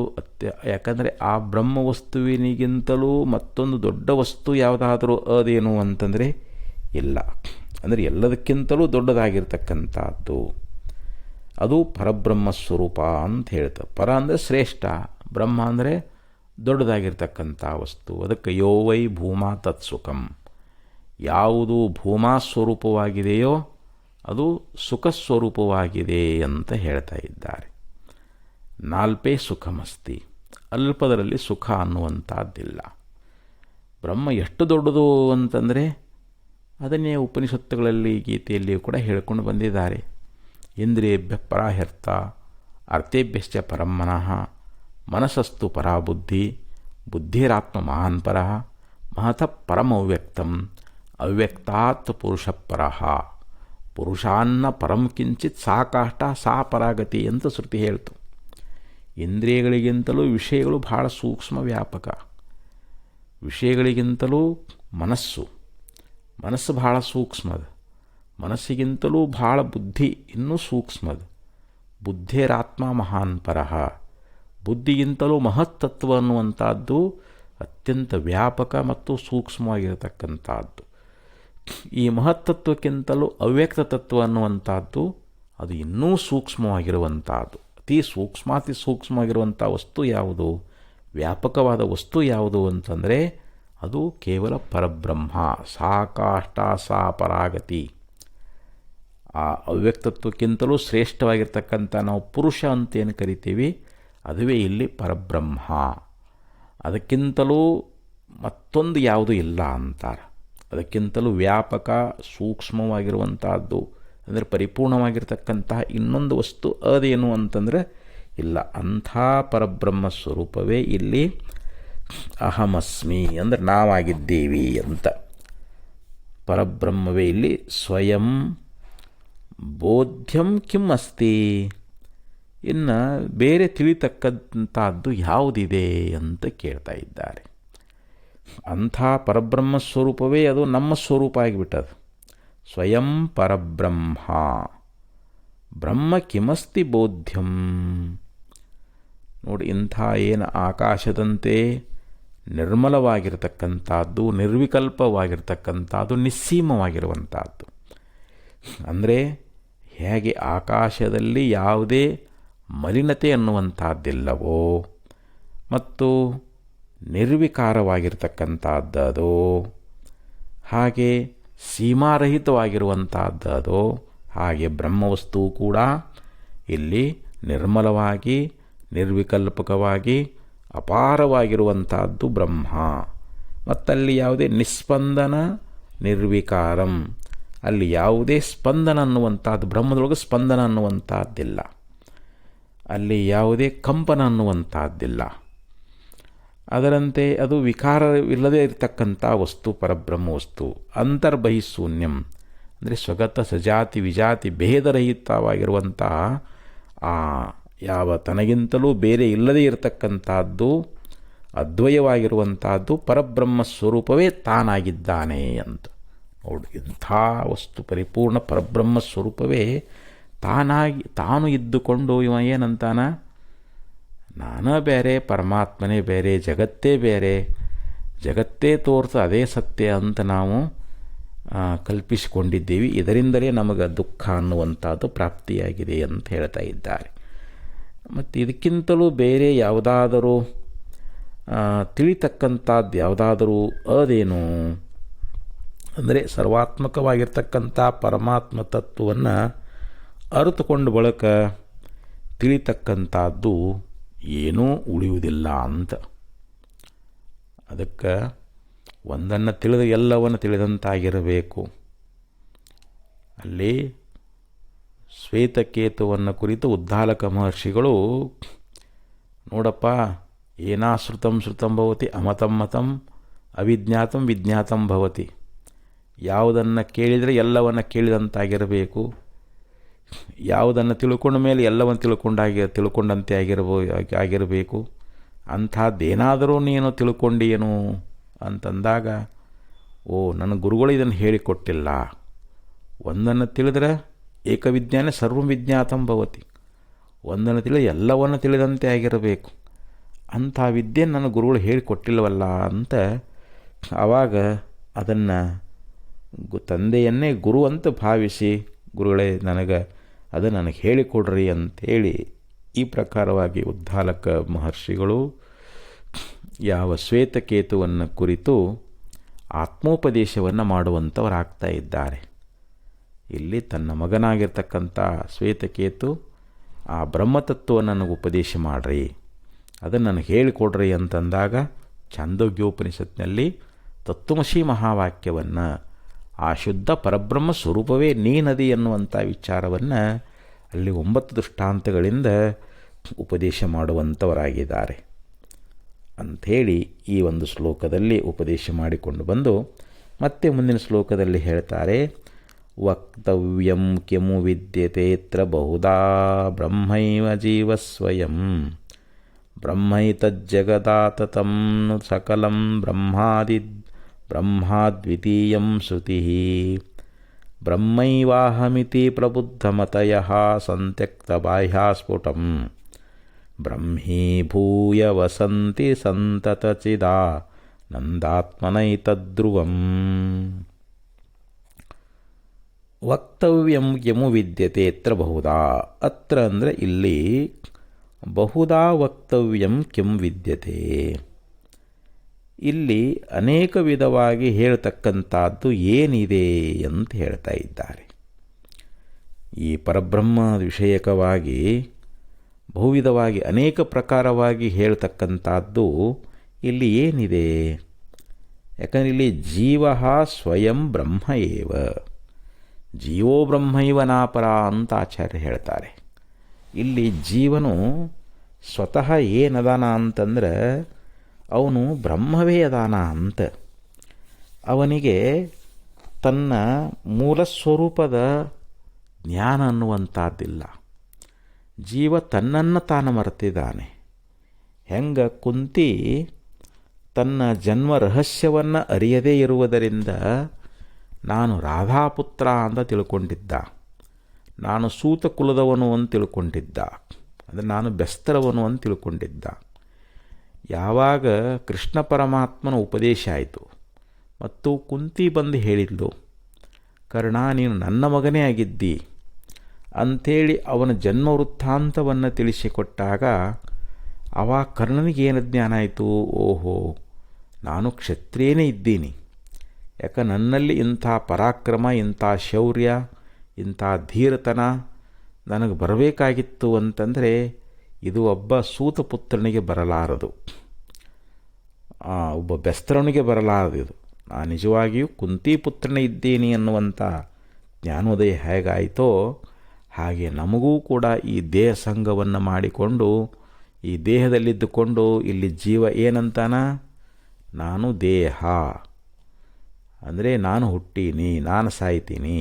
Speaker 1: ಯಾಕಂದರೆ ಆ ಬ್ರಹ್ಮವಸ್ತುವಿನಿಗಿಂತಲೂ ಮತ್ತೊಂದು ದೊಡ್ಡ ವಸ್ತು ಯಾವುದಾದರೂ ಅದೇನು ಅಂತಂದರೆ ಇಲ್ಲ. ಅಂದರೆ ಎಲ್ಲದಕ್ಕಿಂತಲೂ ದೊಡ್ಡದಾಗಿರ್ತಕ್ಕಂಥದ್ದು ಅದು ಪರಬ್ರಹ್ಮ ಸ್ವರೂಪ ಅಂತ ಹೇಳ್ತಾರೆ. ಪರ ಅಂದರೆ ಶ್ರೇಷ್ಠ, ಬ್ರಹ್ಮ ಅಂದರೆ ದೊಡ್ಡದಾಗಿರ್ತಕ್ಕಂಥ ವಸ್ತು. ಅದಕ್ಕೆ ಯೋ ವೈ ಭೂಮಾ ತತ್ಸುಖಂ, ಯಾವುದು ಭೂಮಾ ಸ್ವರೂಪವಾಗಿದೆಯೋ ಅದು ಸುಖ ಸ್ವರೂಪವಾಗಿದೆ ಅಂತ ಹೇಳ್ತಾ ಇದ್ದಾರೆ. ನಾಲ್ಪೇ ಸುಖಮಸ್ತಿ, ಅಲ್ಪದರಲ್ಲಿ ಸುಖ ಅನ್ನುವಂಥದ್ದಿಲ್ಲ. ಬ್ರಹ್ಮ ಎಷ್ಟು ದೊಡ್ಡದು ಅಂತಂದರೆ ಅದನ್ನೇ ಉಪನಿಷತ್ತುಗಳಲ್ಲಿ ಗೀತೆಯಲ್ಲಿಯೂ ಕೂಡ ಹೇಳ್ಕೊಂಡು ಬಂದಿದ್ದಾರೆ. ಇಂದ್ರಿಯೇಭ್ಯ ಪರಾಹ್ಯರ್ಥ ಅರ್ಥೇಭ್ಯಶ್ಚ ಪರಂ ಮನಃ ಮನಸ್ಸಸ್ತು ಪರಾಬುದ್ಧಿ ಬುದ್ಧಿರಾತ್ಮ ಮಹಾನ್ ಪರಃ ಮಹತಃ ಪರಮವ್ಯಕ್ತಂ ಅವ್ಯಕ್ತಾತ್ ಪುರುಷ ಪರಃ ಪುರುಷಾನ್ನ ಪರಂ ಕಿಂಚಿತ್ ಸಾ ಕಾಷ್ಟ ಸಾ ಪರಾಗತಿ ಅಂತ ಶ್ರುತಿ ಹೇಳ್ತು. ಇಂದ್ರಿಯಗಳಿಗಿಂತಲೂ ವಿಷಯಗಳು ಬಹಳ ಸೂಕ್ಷ್ಮ ವ್ಯಾಪಕ. ವಿಷಯಗಳಿಗಿಂತಲೂ ಮನಸ್ಸು ಬಹಳ ಸೂಕ್ಷ್ಮದ, ಮನಸ್ಸಿಗಿಂತಲೂ ಬಹಳ ಬುದ್ಧಿ ಇನ್ನೂ ಸೂಕ್ಷ್ಮದ. ಬುದ್ಧಿರಾತ್ಮ ಮಹಾನ್ ಪರಃ, ಬುದ್ಧಿಗಿಂತಲೂ ಮಹತ್ತತ್ವ ಅನ್ನುವಂಥದ್ದು ಅತ್ಯಂತ ವ್ಯಾಪಕ ಮತ್ತು ಸೂಕ್ಷ್ಮವಾಗಿರತಕ್ಕಂಥದ್ದು. ಈ ಮಹತ್ತತ್ವಕ್ಕಿಂತಲೂ ಅವ್ಯಕ್ತ ತತ್ವ ಅನ್ನುವಂಥದ್ದು ಅದು ಇನ್ನೂ ಸೂಕ್ಷ್ಮವಾಗಿರುವಂಥದ್ದು. ಅತಿ ಸೂಕ್ಷ್ಮವಾಗಿರುವಂಥ ವಸ್ತು ಯಾವುದು, ವ್ಯಾಪಕವಾದ ವಸ್ತು ಯಾವುದು ಅಂತಂದರೆ ಅದು ಕೇವಲ ಪರಬ್ರಹ್ಮ. ಸಾ ಕಾಷ್ಟ ಸಾ ಪರಾಗತಿ. ಆ ಅವ್ಯಕ್ತತ್ವಕ್ಕಿಂತಲೂ ಶ್ರೇಷ್ಠವಾಗಿರ್ತಕ್ಕಂಥ ನಾವು ಪುರುಷ ಅಂತೇನು ಕರಿತೀವಿ ಅದುವೇ ಇಲ್ಲಿ ಪರಬ್ರಹ್ಮ. ಅದಕ್ಕಿಂತಲೂ ಮತ್ತೊಂದು ಯಾವುದೂ ಇಲ್ಲ ಅಂತಾರೆ. ಅದಕ್ಕಿಂತಲೂ ವ್ಯಾಪಕ ಸೂಕ್ಷ್ಮವಾಗಿರುವಂಥದ್ದು ಅಂದರೆ ಪರಿಪೂರ್ಣವಾಗಿರ್ತಕ್ಕಂತಹ ಇನ್ನೊಂದು ವಸ್ತು ಅದೇನು ಅಂತಂದರೆ ಇಲ್ಲ. ಅಂಥ ಪರಬ್ರಹ್ಮ ಸ್ವರೂಪವೇ ಇಲ್ಲಿ ಅಹಮಸ್ಮಿ ಅಂದರೆ ನಾವಾಗಿದ್ದೀವಿ ಅಂತ. ಪರಬ್ರಹ್ಮವೇ ಇಲ್ಲಿ ಸ್ವಯಂ ಬೋಧ್ಯಂ ಕಿಂ ಅಸ್ತಿ, ಇನ್ನು ಬೇರೆ ತಿಳಿತಕ್ಕಂಥದ್ದು ಯಾವುದಿದೆ ಅಂತ ಕೇಳ್ತಾ ಇದ್ದಾರೆ. ಅಂಥ ಪರಬ್ರಹ್ಮ ಸ್ವರೂಪವೇ ಅದು ನಮ್ಮ ಸ್ವರೂಪ ಆಗಿಬಿಟ್ಟದು. ಸ್ವಯಂ ಪರಬ್ರಹ್ಮ ಬ್ರಹ್ಮ ಕಿಮಸ್ತಿ ಬೋಧ್ಯಂ. ನೋಡಿ, ಇಂಥ ಏನು ಆಕಾಶದಂತೆ ನಿರ್ಮಲವಾಗಿರತಕ್ಕಂಥದ್ದು, ನಿರ್ವಿಕಲ್ಪವಾಗಿರ್ತಕ್ಕಂಥದ್ದು, ನಿಸ್ಸೀಮವಾಗಿರುವಂಥದ್ದು. ಅಂದರೆ ಹೇಗೆ ಆಕಾಶದಲ್ಲಿ ಯಾವುದೇ ಮಲಿನತೆ ಅನ್ನುವಂಥದ್ದಿಲ್ಲವೋ ಮತ್ತು ನಿರ್ವಿಕಾರವಾಗಿರ್ತಕ್ಕಂಥದ್ದು, ಹಾಗೆ ಸೀಮಾರಹಿತವಾಗಿರುವಂಥದ್ದು, ಹಾಗೆ ಬ್ರಹ್ಮವಸ್ತು ಕೂಡ ಇಲ್ಲಿ ನಿರ್ಮಲವಾಗಿ ನಿರ್ವಿಕಲ್ಪಕವಾಗಿ ಅಪಾರವಾಗಿರುವಂಥದ್ದು ಬ್ರಹ್ಮ. ಮತ್ತಲ್ಲಿ ಯಾವುದೇ ನಿಸ್ಪಂದನ ನಿರ್ವಿಕಾರಂ, ಅಲ್ಲಿ ಯಾವುದೇ ಸ್ಪಂದನ ಅನ್ನುವಂಥದ್ದು, ಬ್ರಹ್ಮದೊಳಗೆ ಸ್ಪಂದನ ಅನ್ನುವಂಥದ್ದಿಲ್ಲ, ಅಲ್ಲಿ ಯಾವುದೇ ಕಂಪನ ಅನ್ನುವಂಥದ್ದಿಲ್ಲ. ಅದರಂತೆ ಅದು ವಿಕಾರವಿಲ್ಲದೆ ಇರತಕ್ಕಂಥ ವಸ್ತು ಪರಬ್ರಹ್ಮ ವಸ್ತು. ಅಂತರ್ಬಹಿಶೂನ್ಯಂ ಅಂದರೆ ಸ್ವಗತ ಸಜಾತಿ ವಿಜಾತಿ ಭೇದರಹಿತವಾಗಿರುವಂತಹ ಆ ಯಾವ ತನಗಿಂತಲೂ ಬೇರೆ ಇಲ್ಲದೇ ಇರತಕ್ಕಂಥದ್ದು ಅದ್ವಯವಾಗಿರುವಂಥದ್ದು ಪರಬ್ರಹ್ಮ ಸ್ವರೂಪವೇ ತಾನಾಗಿದ್ದಾನೆ ಅಂತ. ನೋಡಿ, ಇಂಥ ವಸ್ತು ಪರಿಪೂರ್ಣ ಪರಬ್ರಹ್ಮ ಸ್ವರೂಪವೇ ತಾನು ಇದ್ದುಕೊಂಡು ಇವ ಏನಂತಾನ, ನಾನೇ ಬೇರೆ ಪರಮಾತ್ಮನೇ ಬೇರೆ, ಜಗತ್ತೇ ಬೇರೆ, ಜಗತ್ತೇ ತೋರ್ತು ಅದೇ ಸತ್ಯ ಅಂತ ನಾವು ಕಲ್ಪಿಸಿಕೊಂಡಿದ್ದೀವಿ. ಇದರಿಂದಲೇ ನಮಗೆ ದುಃಖ ಅನ್ನುವಂಥದ್ದು ಪ್ರಾಪ್ತಿಯಾಗಿದೆ ಅಂತ ಹೇಳ್ತಾ ಇದ್ದಾರೆ. ಮತ್ತು ಇದಕ್ಕಿಂತಲೂ ಬೇರೆ ಯಾವುದಾದರೂ ತಿಳಿತಕ್ಕಂಥದ್ದು ಯಾವುದಾದರೂ ಅದೇನು ಅಂದರೆ ಸರ್ವಾತ್ಮಕವಾಗಿರ್ತಕ್ಕಂಥ ಪರಮಾತ್ಮ ತತ್ವವನ್ನು ಅರಿತುಕೊಂಡು ಬಳಿಕ ತಿಳಿತಕ್ಕಂಥದ್ದು ಏನೂ ಉಳಿಯುವುದಿಲ್ಲ ಅಂತ. ಅದಕ್ಕೆ ಒಂದನ್ನು ತಿಳಿದು ಎಲ್ಲವನ್ನು ತಿಳಿದಂತಾಗಿರಬೇಕು. ಅಲ್ಲಿ ಶ್ವೇತಕೇತುವನ್ನು ಕುರಿತು ಉದ್ದಾಲಕ ಮಹರ್ಷಿಗಳು, ನೋಡಪ್ಪ, ಏನಾಶ್ರುತಂ ಶ್ರುತಂ ಭವತಿ ಅಮತಂ ಮತಂ ಅವಿಜ್ಞಾತಂ ವಿಜ್ಞಾತಂ ಭವತಿ. ಯಾವುದನ್ನು ಕೇಳಿದರೆ ಎಲ್ಲವನ್ನು ಕೇಳಿದಂತಾಗಿರಬೇಕು, ಯಾವುದನ್ನು ತಿಳ್ಕೊಂಡ ಮೇಲೆ ಎಲ್ಲವನ್ನು ತಿಳ್ಕೊಂಡಂತೆ ಆಗಿರಬೇಕು. ಅಂಥದ್ದೇನಾದರೂ ನೀನು ತಿಳ್ಕೊಂಡೇನು ಅಂತಂದಾಗ, ಓ, ನನ್ನ ಗುರುಗಳು ಇದನ್ನು ಹೇಳಿಕೊಟ್ಟಿಲ್ಲ. ಒಂದನ್ನು ತಿಳಿದ್ರೆ ಏಕವಿಜ್ಞಾನ ಸರ್ವ ವಿಜ್ಞಾತಂ ಭವತಿ. ಒಂದನ್ನು ತಿಳಿದು ಎಲ್ಲವನ್ನು ತಿಳಿದಂತೆ ಆಗಿರಬೇಕು. ಅಂಥ ವಿದ್ಯೆ ನನ್ನ ಗುರುಗಳು ಹೇಳಿಕೊಟ್ಟಿಲ್ಲವಲ್ಲ ಅಂತ ಆವಾಗ ಅದನ್ನು ತಂದೆಯನ್ನೇ ಗುರು ಅಂತ ಭಾವಿಸಿ, ಗುರುಗಳೇ ನನಗೆ ಹೇಳಿಕೊಡ್ರಿ ಅಂತೇಳಿ ಈ ಪ್ರಕಾರವಾಗಿ ಉದ್ಧಾಲಕ ಮಹರ್ಷಿಗಳು ಯಾವ ಶ್ವೇತಕೇತುವನ್ನು ಕುರಿತು ಆತ್ಮೋಪದೇಶವನ್ನು ಮಾಡುವಂಥವರಾಗ್ತಾ ಇದ್ದಾರೆ. ಇಲ್ಲಿ ತನ್ನ ಮಗನಾಗಿರ್ತಕ್ಕಂಥ ಶ್ವೇತಕೇತು ಆ ಬ್ರಹ್ಮತತ್ವವನ್ನು ನನಗೆ ಉಪದೇಶ ಮಾಡಿರಿ, ಅದನ್ನು ನನಗೆ ಹೇಳಿಕೊಡ್ರಿ ಅಂತಂದಾಗ ಛಾಂದೋಗ್ಯೋಪನಿಷತ್ನಲ್ಲಿ ತತ್ವಮಸಿ ಮಹಾವಾಕ್ಯವನ್ನು, ಆ ಶುದ್ಧ ಪರಬ್ರಹ್ಮ ಸ್ವರೂಪವೇ ನೀನದಿ ಎನ್ನುವಂಥ ವಿಚಾರವನ್ನು ಅಲ್ಲಿ 9 ದೃಷ್ಟಾಂತಗಳಿಂದ ಉಪದೇಶ ಮಾಡುವಂಥವರಾಗಿದ್ದಾರೆ ಅಂಥೇಳಿ ಈ ಒಂದು ಶ್ಲೋಕದಲ್ಲಿ ಉಪದೇಶ ಮಾಡಿಕೊಂಡು ಬಂದು ಮತ್ತೆ ಮುಂದಿನ ಶ್ಲೋಕದಲ್ಲಿ ಹೇಳ್ತಾರೆ, ವಕ್ತವ್ಯಂ ಕಿಮು ವಿದ್ಯತೆತ್ರ ಬಹುಧಾ ಬ್ರಹ್ಮೈವ ಜೀವಸ್ವಯಂ ಬ್ರಹ್ಮೈತಜ್ಜಗದಾತತಂ ಸಕಲಂ ಬ್ರಹ್ಮಾದ್ವಿತೀಯಂ ಶ್ರುತಿಃ ಬ್ರಹ್ಮೈವಾಹಮಿತಿ ಪ್ರಬುದ್ಧಮತಯಃ ಸಂತ್ಯಕ್ತಬಾಹ್ಯಾಸ್ಫುಟಂ ಬ್ರಹ್ಮೀಭೂಯ ವಸಂತಿ ಸಂತತಚಿದಾನಂದಾತ್ಮನೈತದ್ಧ್ರುವಂ. ವಕ್ತವ್ಯಂ ಯಮು ವಿದ್ಯತೆ ಅತ್ರ ಬಹುಧಾ. ಅತ್ರ ಅಂದರೆ ಇಲ್ಲಿ ಬಹುಧಾ ವಕ್ತವ್ಯಂ ಕಿಂ ವಿದ್ಯತೆ. ಇಲ್ಲಿ ಅನೇಕ ವಿಧವಾಗಿ ಹೇಳ್ತಕ್ಕಂಥದ್ದು ಏನಿದೆ ಅಂತ ಹೇಳ್ತಾ ಇದ್ದಾರೆ. ಈ ಪರಬ್ರಹ್ಮ ವಿಷಯಕವಾಗಿ ಬಹುವಿಧವಾಗಿ ಅನೇಕ ಪ್ರಕಾರವಾಗಿ ಹೇಳ್ತಕ್ಕಂಥದ್ದು ಇಲ್ಲಿ ಏನಿದೆ? ಯಾಕಂದರೆ ಇಲ್ಲಿ ಜೀವ ಸ್ವಯಂ ಬ್ರಹ್ಮ ಏವ, ಜೀವೋ ಬ್ರಹ್ಮೈವ ನಾಪರ ಅಂತ ಆಚಾರ್ಯ ಹೇಳ್ತಾರೆ. ಇಲ್ಲಿ ಜೀವನು ಸ್ವತಃ ಏನದಾನ ಅಂತಂದ್ರೆ ಅವನು ಬ್ರಹ್ಮವೇ ಅದಾನ ಅಂತ. ಅವನಿಗೆ ತನ್ನ ಮೂಲ ಸ್ವರೂಪದ ಜ್ಞಾನ ಅನ್ನುವಂಥದ್ದಿಲ್ಲ. ಜೀವ ತನ್ನನ್ನು ತಾನು ಮರೆತಿದ್ದಾನೆ. ಹೆಂಗೆ ಕುಂತಿ ತನ್ನ ಜನ್ಮ ರಹಸ್ಯವನ್ನು ಅರಿಯದೇ ಇರುವುದರಿಂದ ನಾನು ರಾಧಾಪುತ್ರ ಅಂತ ತಿಳ್ಕೊಂಡಿದ್ದ, ನಾನು ಸೂತ ಕುಲದವನು ಅಂತ ತಿಳ್ಕೊಂಡಿದ್ದ, ಅಂದರೆ ನಾನು ಬೆಸ್ತರವನು ಅಂತ ತಿಳ್ಕೊಂಡಿದ್ದ. ಯಾವಾಗ ಕೃಷ್ಣ ಪರಮಾತ್ಮನ ಉಪದೇಶ ಆಯಿತು ಮತ್ತು ಕುಂತಿ ಬಂದು ಹೇಳಿದ್ಲು, ಕರ್ಣ ನೀನು ನನ್ನ ಮಗನೇ ಆಗಿದ್ದಿ ಅಂಥೇಳಿ ಅವನ ಜನ್ಮ ವೃತ್ತಾಂತವನ್ನು ತಿಳಿಸಿಕೊಟ್ಟಾಗ ಆವಾಗ ಕರ್ಣನಿಗೇನು ಜ್ಞಾನ ಆಯಿತು? ಓಹೋ, ನಾನು ಕ್ಷತ್ರಿಯನೇ ಇದ್ದೀನಿ. ಯಾಕೆ ನನ್ನಲ್ಲಿ ಇಂಥ ಪರಾಕ್ರಮ, ಇಂಥ ಶೌರ್ಯ, ಇಂಥ ಧೀರತನ ನನಗೆ ಬರಬೇಕಾಗಿತ್ತು ಅಂತಂದರೆ ಇದು ಒಬ್ಬ ಸೂತಪುತ್ರನಿಗೆ ಬರಲಾರದು, ಒಬ್ಬ ಬೆಸ್ತರನಿಗೆ ಬರಲಾರದು. ಇದು ನಾನು ನಿಜವಾಗಿಯೂ ಕುಂತಿಪುತ್ರನೇ ಇದ್ದೀನಿ ಅನ್ನುವಂಥ ಜ್ಞಾನೋದಯ ಹೇಗಾಯಿತೋ ಹಾಗೆ ನಮಗೂ ಕೂಡ ಈ ದೇಹ ಸಂಘವನ್ನು ಮಾಡಿಕೊಂಡು ಈ ದೇಹದಲ್ಲಿದ್ದುಕೊಂಡು ಇಲ್ಲಿ ಜೀವ ಏನಂತಾನ, ನಾನು ದೇಹ ಅಂದರೆ ನಾನು ಹುಟ್ಟೀನಿ, ನಾನು ಸಾಯ್ತೀನಿ,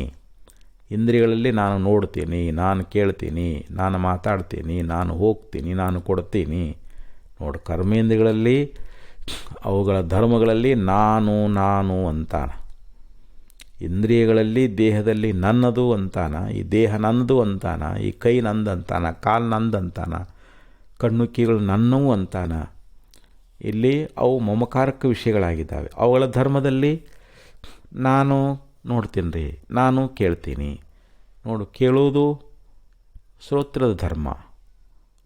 Speaker 1: ಇಂದ್ರಿಯಗಳಲ್ಲಿ ನಾನು ನೋಡ್ತೀನಿ, ನಾನು ಕೇಳ್ತೀನಿ, ನಾನು ಮಾತಾಡ್ತೀನಿ, ನಾನು ಹೋಗ್ತೀನಿ, ನಾನು ಕೊಡ್ತೀನಿ. ನೋಡು, ಕರ್ಮೇಂದ್ರಿಯಗಳಲ್ಲಿ ಅವುಗಳ ಧರ್ಮಗಳಲ್ಲಿ ನಾನು ನಾನು ಅಂತಾನ, ಇಂದ್ರಿಯಗಳಲ್ಲಿ ದೇಹದಲ್ಲಿ ನನ್ನದು ಅಂತಾನ, ಈ ದೇಹ ನನ್ನದು ಅಂತಾನ, ಈ ಕೈ ನಂದು ಅಂತಾನ, ಕಾಲು ನಂದು ಅಂತಾನ, ಕಣ್ಣು ಕಿವಿಗಳು ನನ್ನವು ಅಂತಾನ. ಇಲ್ಲಿ ಅವು ಮಮಕಾರಕ ವಿಷಯಗಳಾಗಿದ್ದಾವೆ. ಅವುಗಳ ಧರ್ಮದಲ್ಲಿ ನಾನು ನೋಡ್ತೀನಿ ರೀ, ನಾನು ಕೇಳ್ತೀನಿ. ನೋಡು, ಕೇಳೋದು ಶ್ರೋತ್ರದ ಧರ್ಮ,